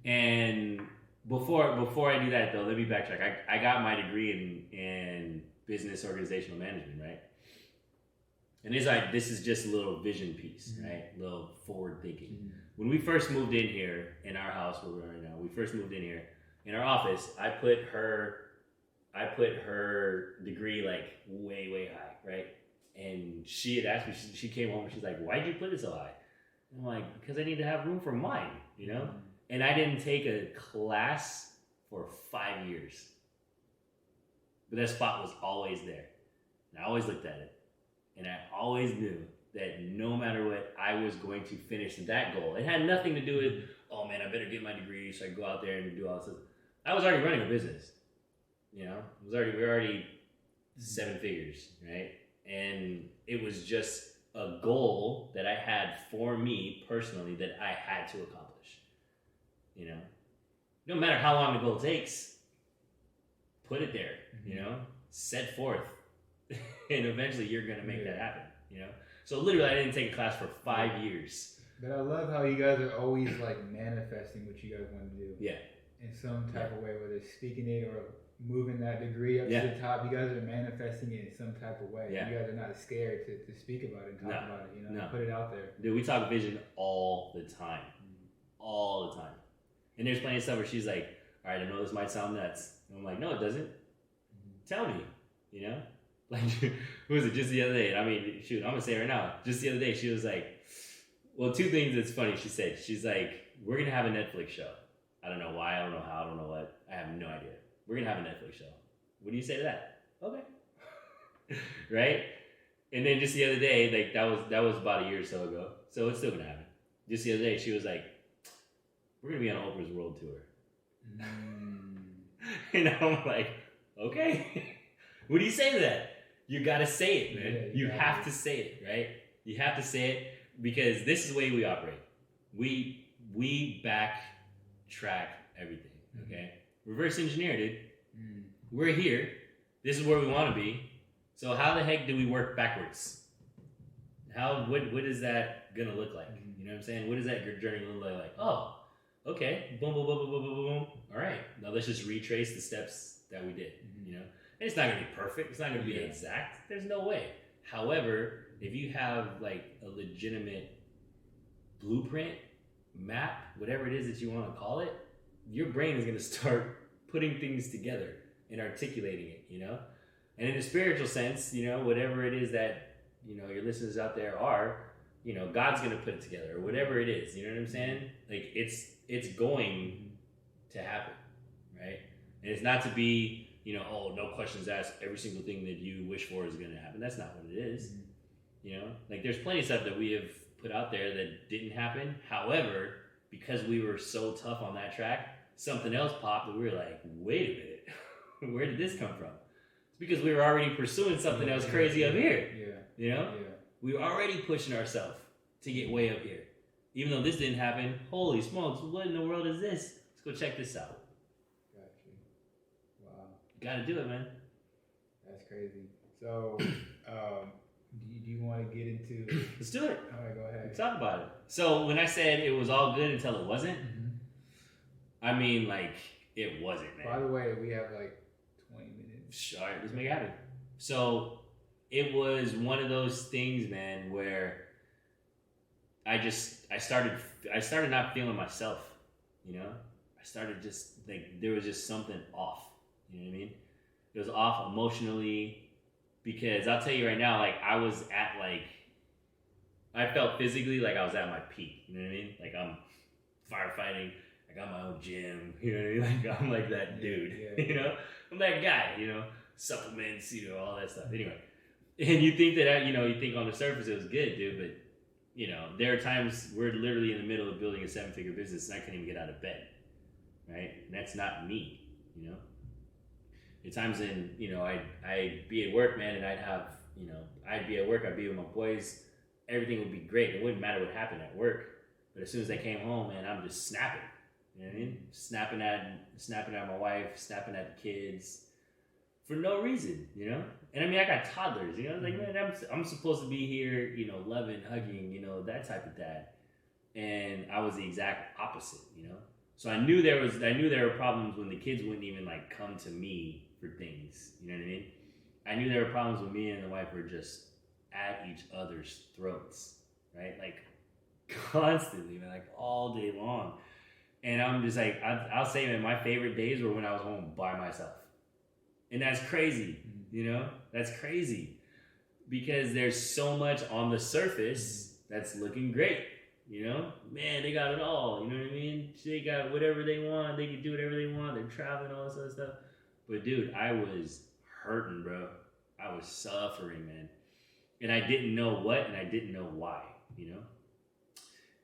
And before I do that, though, let me backtrack. I got my degree in business organizational management, right? And this is just a little vision piece, right? A little forward thinking. When we first moved in here, in our house where we're right now, we first moved in here, in our office, I put her degree like way, way high, right? And she had asked me, she came home and she's like, why'd you put it so high? And I'm like, because I need to have room for mine, you know? And I didn't take a class for 5 years. But that spot was always there. And I always looked at it. And I always knew that no matter what, I was going to finish that goal. It had nothing to do with, oh man, I better get my degree so I go out there and do all this stuff. I was already running a business. You know? we were already 7 figures, right? And it was just a goal that I had for me personally that I had to accomplish. You know, no matter how long the goal takes, put it there, you know, set forth, and eventually you're going to make that happen, you know? So literally I didn't take a class for 5 years. But I love how you guys are always like manifesting what you guys want to do. Yeah. In some type of way, whether it's speaking it or moving that degree up to the top, you guys are manifesting it in some type of way. Yeah. You guys are not scared to speak about it and talk about it, you know, put it out there. Dude, we talk vision all the time. All the time. And there's plenty of stuff where she's like, all right, I know this might sound nuts. And I'm like, no, it doesn't. Tell me, you know? Like, who was it just the other day? I mean, shoot, I'm going to say it right now. Just the other day, she was like, well, 2 things that's funny she said. She's like, we're going to have a Netflix show. I don't know why, I don't know how, I don't know what. I have no idea. We're going to have a Netflix show. What do you say to that? Okay. Right? And then just the other day, like that was about a year or so ago. So it's still going to happen. Just the other day, she was like, we're going to be on Oprah's world tour. And I'm like, okay. What do you say to that? You got to say it, man. Yeah, you have to say it, right? You have to say it because this is the way we operate. We backtrack everything, okay? Reverse engineer, dude. We're here. This is where we want to be. So how the heck do we work backwards? What is that going to look like? You know what I'm saying? What is that journey going to look like? Oh, okay. Boom, boom, boom, boom, boom, boom, boom. All right. Now let's just retrace the steps that we did, you know? And it's not going to be perfect. It's not going to be exact. There's no way. However, if you have like a legitimate blueprint, map, whatever it is that you want to call it, your brain is going to start putting things together and articulating it, you know? And in a spiritual sense, you know, whatever it is that, you know, your listeners out there are, you know, God's going to put it together or whatever it is, you know what I'm saying? Like it's going to happen, right? And it's not to be, you know, oh, no questions asked, every single thing that you wish for is going to happen. That's not what it is. You know, like there's plenty of stuff that we have put out there that didn't happen. However, because we were so tough on that track, something else popped and we were like, wait a minute, where did this come from? It's because we were already pursuing something that was crazy up here. You know, we were already pushing ourselves to get way up here. Even though this didn't happen, holy smokes, what in the world is this? Let's go check this out. Gotta do it, man. That's crazy. So, do you want to get into... Let's do it. All right, go ahead. Let's talk about it. So, when I said it was all good until it wasn't, I mean, like, it wasn't, man. By the way, we have like 20 minutes. All right, let's make it happen. So, it was one of those things, man, where I started not feeling myself, you know? I started just, like, there was just something off. You know what I mean? It was off emotionally because I'll tell you right now, like I was at like, I felt physically like I was at my peak. You know what I mean? Like I'm firefighting. I got my own gym. You know what I mean? Like I'm like that dude. You know? I'm that guy. You know, supplements. You know, all that stuff. Anyway, and you think that you know, you think on the surface it was good, dude, but you know, there are times we're literally in the middle of building a 7-figure business and I can't even get out of bed, right? And that's not me, you know? At times in, you know, I'd be at work, man, and I'd have, you know, I'd be at work, I'd be with my boys, everything would be great. It wouldn't matter what happened at work. But as soon as I came home, man, I'm just snapping. You know what I mean? Snapping at my wife, snapping at the kids for no reason, you know? And I mean, I got toddlers, you know? Like, man, I'm supposed to be here, you know, loving, hugging, you know, that type of dad. And I was the exact opposite, you know? So I knew there were problems when the kids wouldn't even like come to me for things, you know what I mean? I knew there were problems when me and the wife were just at each other's throats, right? Like constantly, man, like all day long. And I'm just like, I'll say, man, my favorite days were when I was home by myself. And that's crazy, you know? That's crazy. Because there's so much on the surface that's looking great, you know? Man, they got it all, you know what I mean? They got whatever they want. They can do whatever they want. They're traveling, all this other stuff. But dude, I was hurting, bro. I was suffering, man. And I didn't know what, and I didn't know why, you know?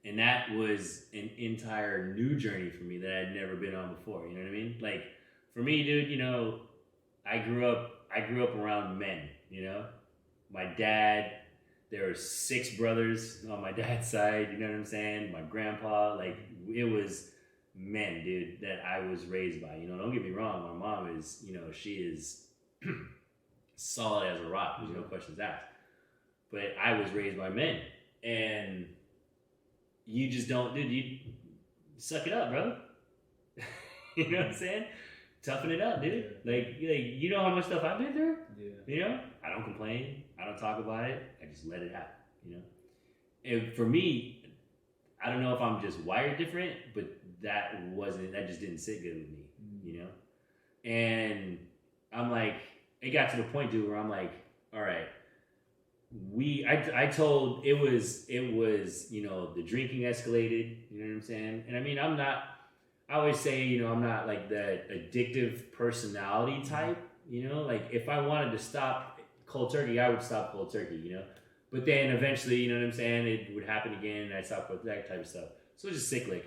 And that was an entire new journey for me that I'd never been on before, you know what I mean? Like, for me, dude, you know, I grew up around men, you know? My dad, there were 6 brothers on my dad's side, you know what I'm saying? My grandpa, like, it was men, dude, that I was raised by. You know, don't get me wrong, my mom is, you know, she is solid as a rock, there's no questions asked. But I was raised by men, and you just don't, dude, you suck it up, bro. You know what I'm saying? Toughen it up, dude. Like, you know how much stuff I've been through? Yeah. You know? I don't complain. I don't talk about it. I just let it happen, you know? And for me, I don't know if I'm just wired different, but that just didn't sit good with me, you know? And I'm like, it got to the point, dude, where I'm like, all right, I told, it was, you know, the drinking escalated, you know what I'm saying? And I mean, I always say, you know, I'm not like the addictive personality type, you know, like if I wanted to stop cold turkey, I would stop cold turkey, you know, but then eventually, you know what I'm saying, it would happen again and I'd stop with that type of stuff. So it's just cyclic.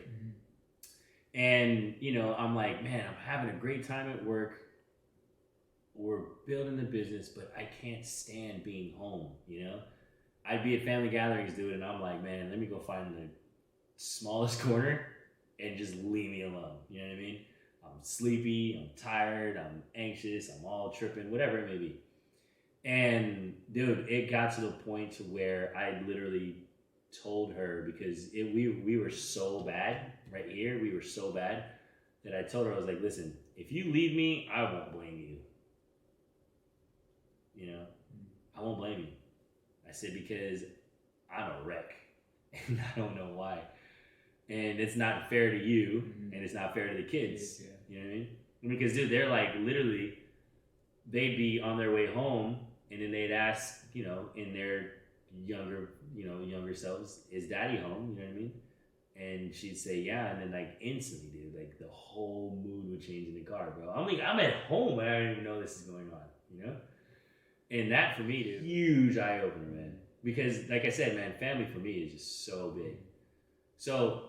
And, you know, I'm like, man, I'm having a great time at work. We're building the business, but I can't stand being home, you know? I'd be at family gatherings, dude, and I'm like, man, let me go find the smallest corner and just leave me alone, you know what I mean? I'm sleepy, I'm tired, I'm anxious, I'm all tripping, whatever it may be. And, dude, it got to the point to where I literally told her, because we were so bad right here, we were so bad, that I told her, I was like, listen, if you leave me, I won't blame you. You know, I won't blame you. I said, because I'm a wreck and I don't know why. And it's not fair to you and it's not fair to the kids. Yeah. You know what I mean? Because, dude, they're like, literally, they'd be on their way home and then they'd ask, you know, in their younger selves, is daddy home? You know what I mean? And she'd say, yeah. And then, like, instantly, dude, like, the whole mood would change in the car, bro. I'm like, I'm at home and I don't even know this is going on, you know? And that, for me, dude, huge eye-opener, man. Because, like I said, man, family for me is just so big. So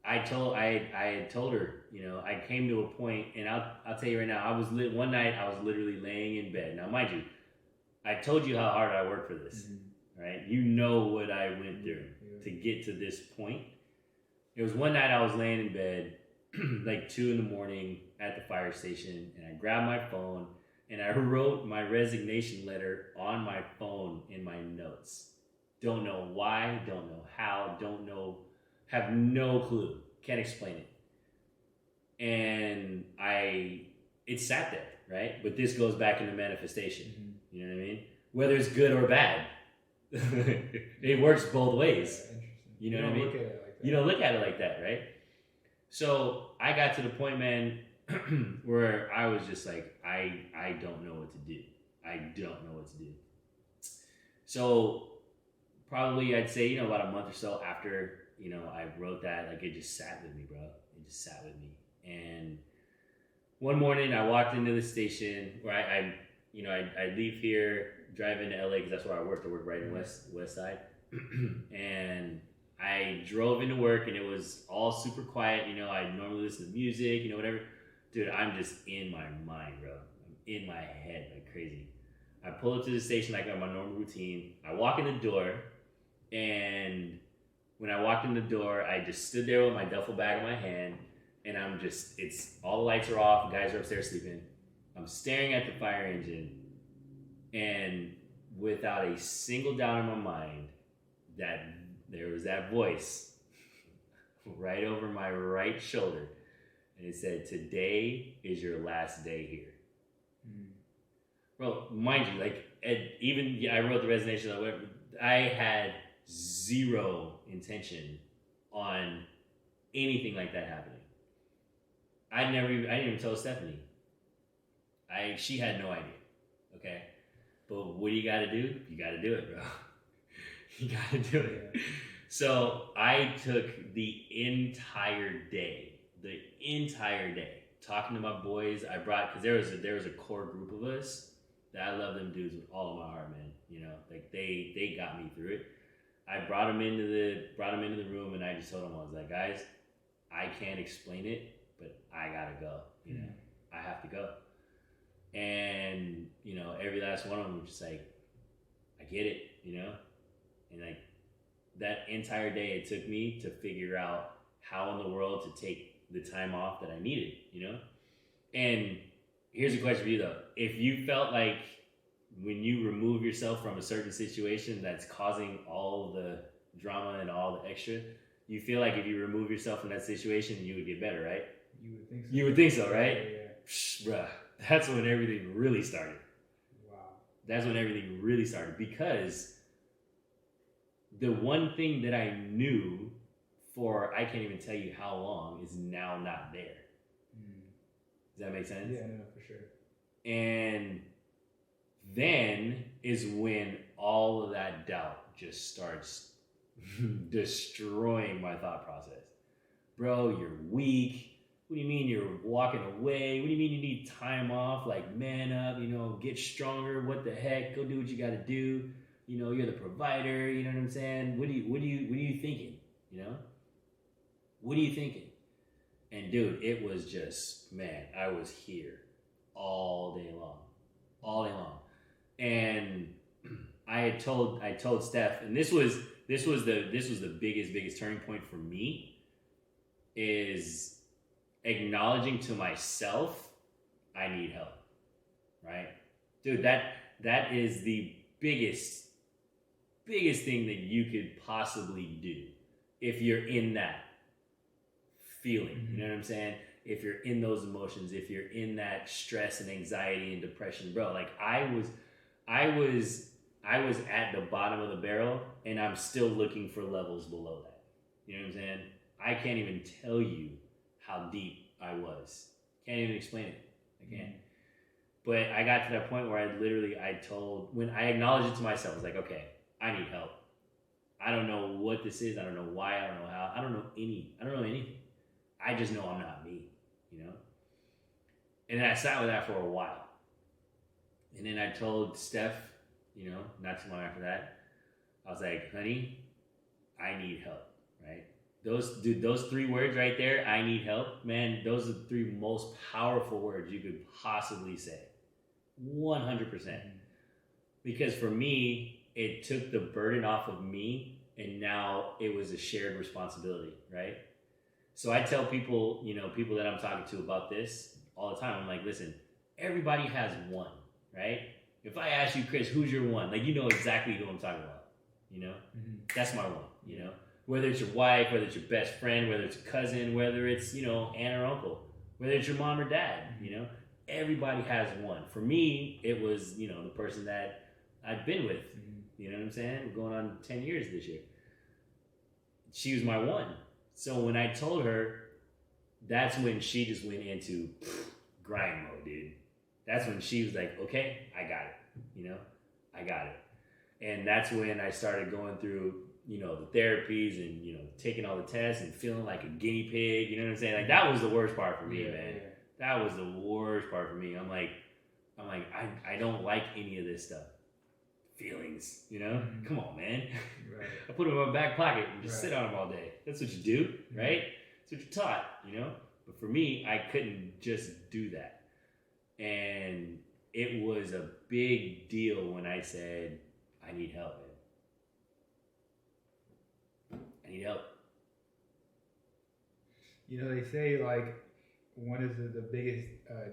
I had told her, you know, I came to a point, and I'll tell you right now, one night I was literally laying in bed. Now, mind you, I told you how hard I worked for this, right? You know what I went through to get to this point. It was one night I was laying in bed, like 2 a.m. at the fire station, and I grabbed my phone, and I wrote my resignation letter on my phone in my notes. Don't know why, don't know how, have no clue. Can't explain it. And it sat there, right? But this goes back into manifestation. You know what I mean? Whether it's good or bad. It works both ways. You know what I mean? You don't look at it like that, right? So I got to the point, man, where I was just like, I don't know what to do. I don't know what to do. So probably I'd say, you know, about a month or so after, you know, I wrote that, like, it just sat with me, bro. It just sat with me. And one morning I walked into the station where I leave here, drive into LA because that's where I work. I work right in West Side. And I drove into work and it was all super quiet. You know, I normally listen to music, you know, whatever. Dude, I'm just in my mind, bro. I'm in my head like crazy. I pull up to the station like on my normal routine. I walk in the door, and when I walked in the door, I just stood there with my duffel bag in my hand, and I'm just, it's, all the lights are off, the guys are upstairs sleeping. I'm staring at the fire engine, and without a single doubt in my mind, that there was that voice right over my right shoulder, and it said, "Today is your last day here." Bro, mind you, like, I wrote the resignation, I had zero intention on anything like that happening. I didn't even tell Stephanie. She had no idea, okay? But what do you gotta do? You gotta do it, bro. You gotta do it. So I took the entire day, talking to my boys. I brought, because there was a core group of us that I love them dudes with all of my heart, man. You know, like they got me through it. I brought them into the room, and I just told them, I was like, guys, I can't explain it, but I gotta go. You know, I have to go. And you know, every last one of them was just like, I get it, you know. And like that entire day, it took me to figure out how in the world to take the time off that I needed, you know. And here's a question for you though: if you felt like when you remove yourself from a certain situation that's causing all the drama and all the extra, you feel like if you remove yourself from that situation, you would get better, right? You would think so. You would think so, right? Yeah. Bruh, that's when everything really started. Wow. That's when everything really started, because the one thing that I knew for I can't even tell you how long is now not there. Does that make sense? Yeah, no, for sure. And then is when all of that doubt just starts destroying my thought process. Bro, you're weak. What do you mean you're walking away? What do you mean you need time off? Like, man up, you know, get stronger. What the heck? Go do what you got to do. You know, you're the provider. You know what I'm saying? What are you thinking? You know, what are you thinking? And dude, it was just, man, I was here all day long. And I told Steph, and this was the biggest turning point for me, is acknowledging to myself, I need help, right? Dude, that is the biggest thing that you could possibly do if you're in that feeling, you know what I'm saying? If you're in those emotions, if you're in that stress and anxiety and depression, bro, like I was at the bottom of the barrel, and I'm still looking for levels below that. You know what I'm saying? I can't even tell you how deep I was. Can't even explain it. I can't. But I got to that point where when I acknowledged it to myself, I was like, okay, I need help. I don't know what this is. I don't know why. I don't know how. I don't know anything. I just know I'm not me, you know? And then I sat with that for a while. And then I told Steph, you know, not too long after that, I was like, honey, I need help, right? Those 3 words right there, I need help, man, those are the 3 most powerful words you could possibly say. 100%. Because for me, it took the burden off of me, and now it was a shared responsibility, right? So I tell people, you know, people that I'm talking to about this all the time, I'm like, listen, everybody has one, right? If I ask you, Chris, who's your one? Like, you know exactly who I'm talking about, you know? That's my one, you know? Whether it's your wife, whether it's your best friend, whether it's a cousin, whether it's, you know, aunt or uncle, whether it's your mom or dad, you know? Everybody has one. For me, it was, you know, the person that I've been with, you know what I'm saying? We're going on 10 years this year. She was my one. So when I told her, that's when she just went into grind mode, dude. That's when she was like, okay, I got it. You know, I got it. And that's when I started going through, you know, the therapies and, you know, taking all the tests and feeling like a guinea pig. You know what I'm saying? Like, that was the worst part for me, man. Yeah. That was the worst part for me. I'm like, I don't like any of this stuff. feelings, you know? Come on, man. Right. I put them in my back pocket and just sit on them all day. That's what you do, right? That's what you're taught, you know? But for me, I couldn't just do that. And it was a big deal when I said, I need help, man. I need help. You know, they say like one of the biggest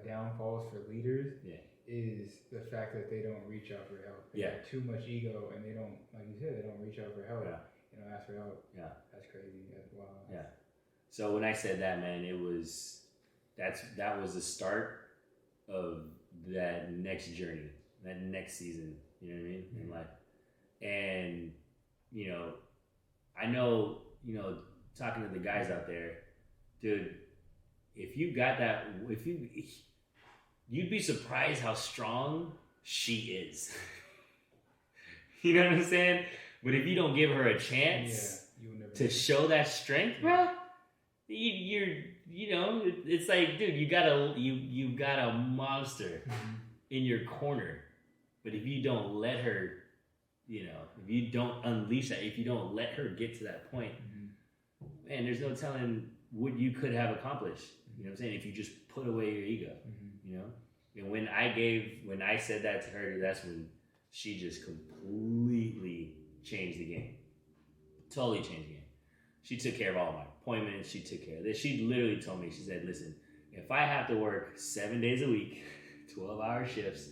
downfalls for leaders is the fact that they don't reach out for help. They have too much ego, and they don't, like you said, they don't reach out for help. You know, ask for help. Yeah, that's crazy. That's wild. Yeah. So when I said that, man, that was the start of that next journey, that next season. You know what I mean? In life, and you know, I know, you know, talking to the guys out there, dude, if you got that, you'd be surprised how strong she is. You know what I'm saying? But if you don't give her a chance to show that strength, bro, you know, it's like, dude, you got a monster in your corner. But if you don't let her, you know, if you don't unleash that, if you don't let her get to that point, man, there's no telling what you could have accomplished. You know what I'm saying? If you just put away your ego, you know? And when I said that to her, that's when she just completely changed the game. Totally changed the game. She took care of all my appointments. She took care of this. She literally told me, she said, listen, if I have to work 7 days a week, 12-hour shifts,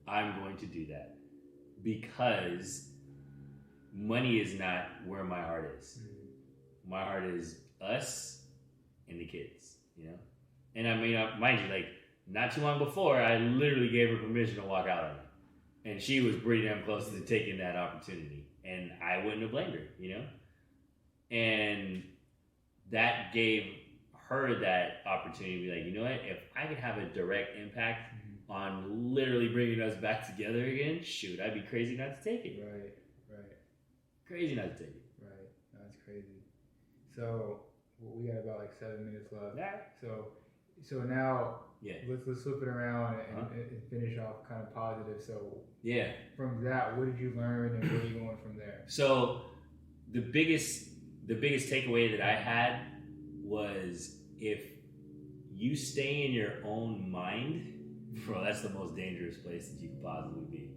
I'm going to do that. Because money is not where my heart is. My heart is us and the kids, you know? And I mean, mind you, like, not too long before, I literally gave her permission to walk out on me. And she was pretty damn close to taking that opportunity. And I wouldn't have blamed her, you know? And that gave her that opportunity to be like, you know what? If I could have a direct impact on literally bringing us back together again, shoot, I'd be crazy not to take it. Right. Crazy not to take it. Right. No, that's crazy. So we got about like 7 minutes left. Yeah. So now let's flip it around and finish off kind of positive. So from that, what did you learn, and where are you going from there? So the biggest takeaway that I had was, if you stay in your own mind, bro, that's the most dangerous place that you could possibly be.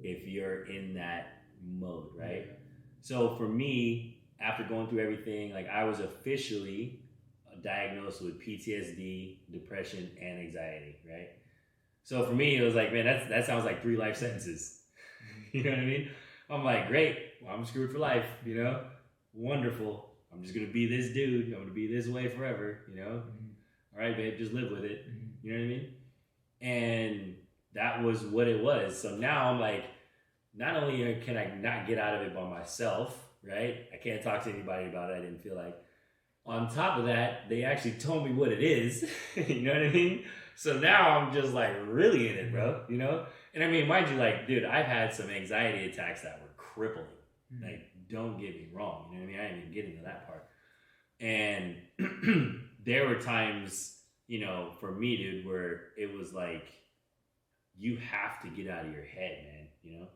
If you're in that mode, right? Yeah. So for me, after going through everything, like, I was officially diagnosed with PTSD, depression, and anxiety, right? So for me, it was like, man, that sounds like 3 life sentences. You know what I mean? I'm like, great, well, I'm screwed for life, you know? Wonderful. I'm just gonna be this dude. I'm gonna be this way forever, you know? All right, babe, just live with it. You know what I mean? And that was what it was. So now I'm like, not only can I not get out of it by myself, right? I can't talk to anybody about it. I didn't feel like. On top of that, they actually told me what it is. You know what I mean? So now I'm just like really in it, bro. You know? And I mean, mind you, like, dude, I've had some anxiety attacks that were crippling. Like, don't get me wrong. You know what I mean? I didn't even get into that part. And there were times, you know, for me, dude, where it was like, you have to get out of your head, man, you know?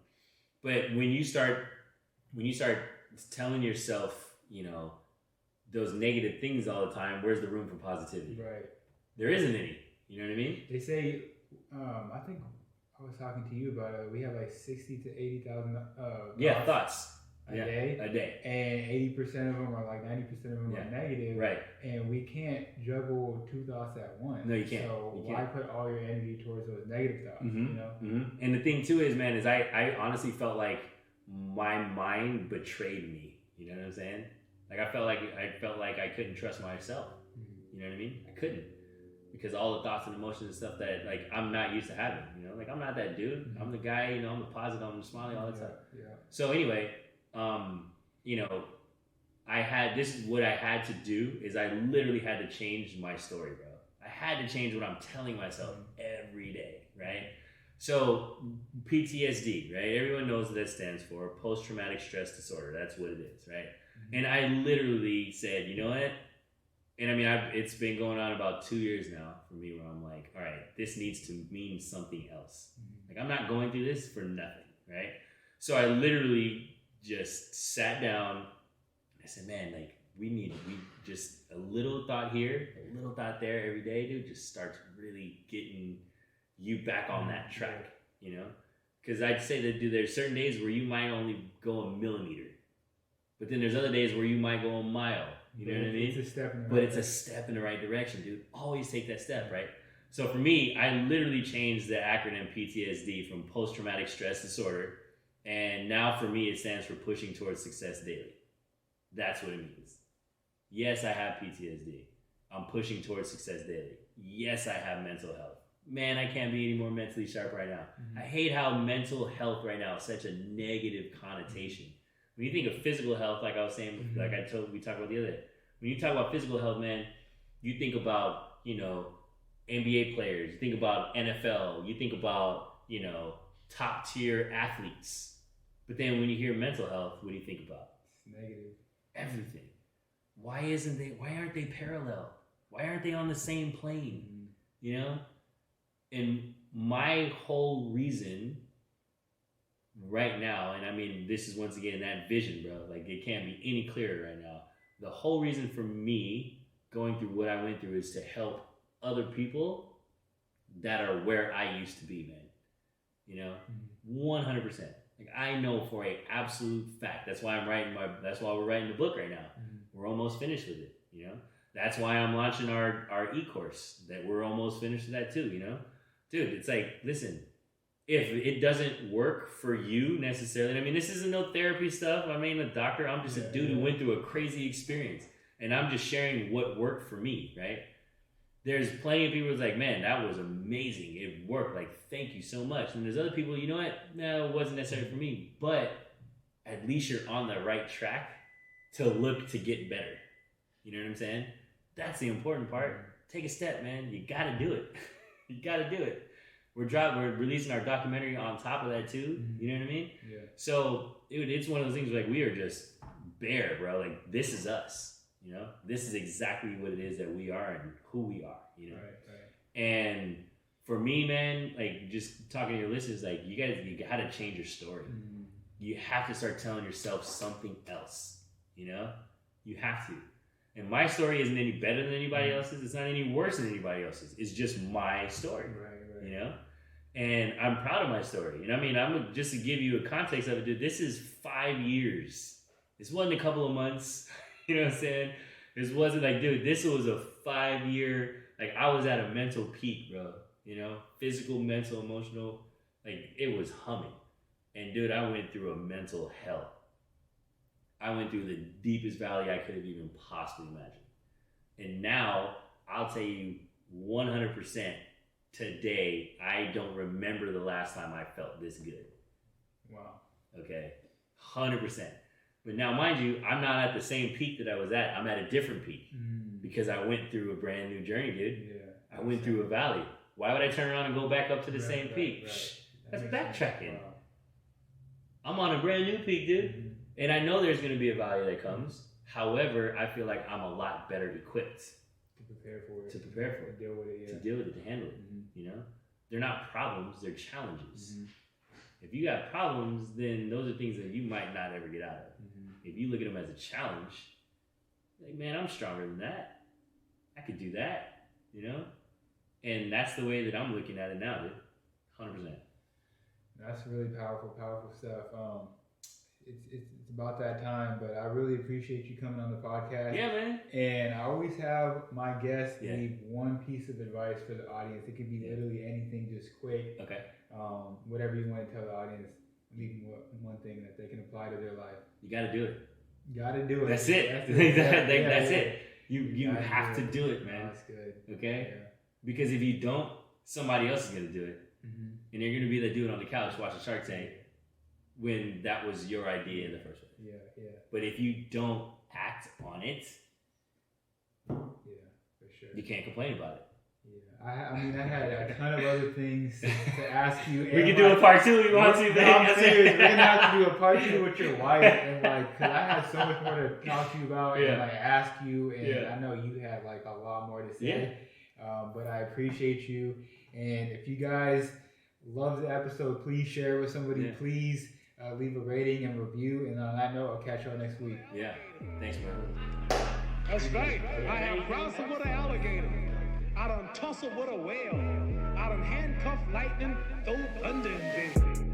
But when you start telling yourself, you know, those negative things all the time, where's the room for positivity? Right. There isn't any. You know what I mean? They say, I think I was talking to you about it. We have like 60 to 80,000 thoughts a day, and 80% of them are like 90% of them are negative. Right. And we can't juggle 2 thoughts at once. No, you can't. So why put all your energy towards those negative thoughts? You know. And the thing too is, man, is I honestly felt like my mind betrayed me. You know what I'm saying? Like, I felt like I couldn't trust myself. You know what I mean? I couldn't, because all the thoughts and emotions and stuff that, like, I'm not used to having. You know, like, I'm not that dude. I'm the guy. You know, I'm the positive. I'm the smiley all the time. Yeah. So anyway, you know, this is what I had to do, is I literally had to change my story, bro. I had to change what I'm telling myself every day, right? So PTSD, right? Everyone knows what that stands for, post-traumatic stress disorder. That's what it is, right? And I literally said, you know what? And I mean, it's been going on about 2 years now for me, where I'm like, all right, this needs to mean something else. Like, I'm not going through this for nothing, right? So I literally just sat down. I said, man, like we just a little thought here, a little thought there every day, dude, just starts really getting you back on that track, you know? Because I'd say that, dude, there's certain days where you might only go a millimeter, but then there's other days where you might go a mile. You know what I mean? It's a step in the but it's a step in the right direction, dude. Always take that step, right? So for me, I literally changed the acronym PTSD from post-traumatic stress disorder, and now for me, it stands for pushing towards success daily. That's what it means. Yes, I have PTSD. I'm pushing towards success daily. Yes, I have mental health. Man, I can't be any more mentally sharp right now. I hate how mental health right now is such a negative connotation. When you think of physical health, like I was saying, like we talked about the other day, when you talk about physical health, man, you think about, you know, NBA players, you think about NFL, you think about, you know, top tier athletes. But then when you hear mental health, what do you think about? It's negative. Everything. Why aren't they parallel? Why aren't they on the same plane? You know? And my whole reason right now, and I mean, this is once again that vision, bro. Like, it can't be any clearer right now. The whole reason for me going through what I went through is to help other people that are where I used to be, man. You know, 100%. Like, I know for a absolute fact. That's why that's why we're writing the book right now. We're almost finished with it, you know? That's why I'm launching our e-course, that we're almost finished with that too, you know? Dude, it's like, listen, if it doesn't work for you necessarily, I mean, this isn't no therapy stuff. I mean, a doctor, I'm just a dude who went through a crazy experience, and I'm just sharing what worked for me, right? There's plenty of people who's like, man, that was amazing. It worked. Like, thank you so much. And there's other people, you know what? No, it wasn't necessarily for me, but at least you're on the right track to look to get better. You know what I'm saying? That's the important part. Take a step, man. You got to do it. You got to do it. We're releasing our documentary on top of that too. You know what I mean? Yeah. So, dude, it's one of those things where, like, we are just bare, bro. Like, this is us. You know, this is exactly what it is that we are and who we are. You know, right. And for me, man, like, just talking to your listeners, like, you got to change your story. You have to start telling yourself something else. You know, you have to. And my story isn't any better than anybody else's. It's not any worse than anybody else's. It's just my story. Right. You know, and I'm proud of my story. And I mean, just to give you a context of it, dude, this is 5 years. This wasn't a couple of months. You know what I'm saying? This wasn't like, dude, this was a 5-year, like, I was at a mental peak, bro. You know, physical, mental, emotional, like, it was humming. And dude, I went through a mental hell. I went through the deepest valley I could have even possibly imagined. And now, I'll tell you 100% today, I don't remember the last time I felt this good. Wow. Okay? 100%. But now, mind you, I'm not at the same peak that I was at. I'm at a different peak because I went through a brand new journey, dude. Yeah, I went through a valley. Why would I turn around and go back up to the same peak? Right. That's backtracking. Wow. I'm on a brand new peak, dude. And I know there's going to be a valley that comes. However, I feel like I'm a lot better equipped to prepare for it. To deal with it, to deal with it, to handle it. You know, they're not problems; they're challenges. If you got problems, then those are things that you might not ever get out of. If you look at them as a challenge, like, man, I'm stronger than that. I could do that, you know? And that's the way that I'm looking at it now, dude. 100%. That's really powerful stuff. It's about that time, but I really appreciate you coming on the podcast. Yeah, man. And I always have my guests leave one piece of advice for the audience. It could be literally anything, just quick. Okay. Whatever you want to tell the audience. Leave one thing that they can apply to their life. You got to do it. Got to do it. That's it. That's it. You have to do it, man. That's good. Okay? Yeah. Because if you don't, somebody else is going to do it. And you're going to be the dude on the couch watching Shark Tank when that was your idea in the first place. Yeah. But if you don't act on it, for sure, you can't complain about it. I mean, I had a ton of other things to ask you. We can do a part 2 if you want to. No, I'm serious. We're going to have to do a part 2 with your wife. And, like, because I had so much more to talk to you about and, like, ask you. And I know you had, like, a lot more to say. But I appreciate you. And if you guys love the episode, please share it with somebody. Please leave a rating and review. And on that note, I'll catch y'all next week. Yeah. Thanks, man. That's right. I have wrestled with an alligator. I done tussled with a whale. I done handcuffed lightning, throw thunder and big.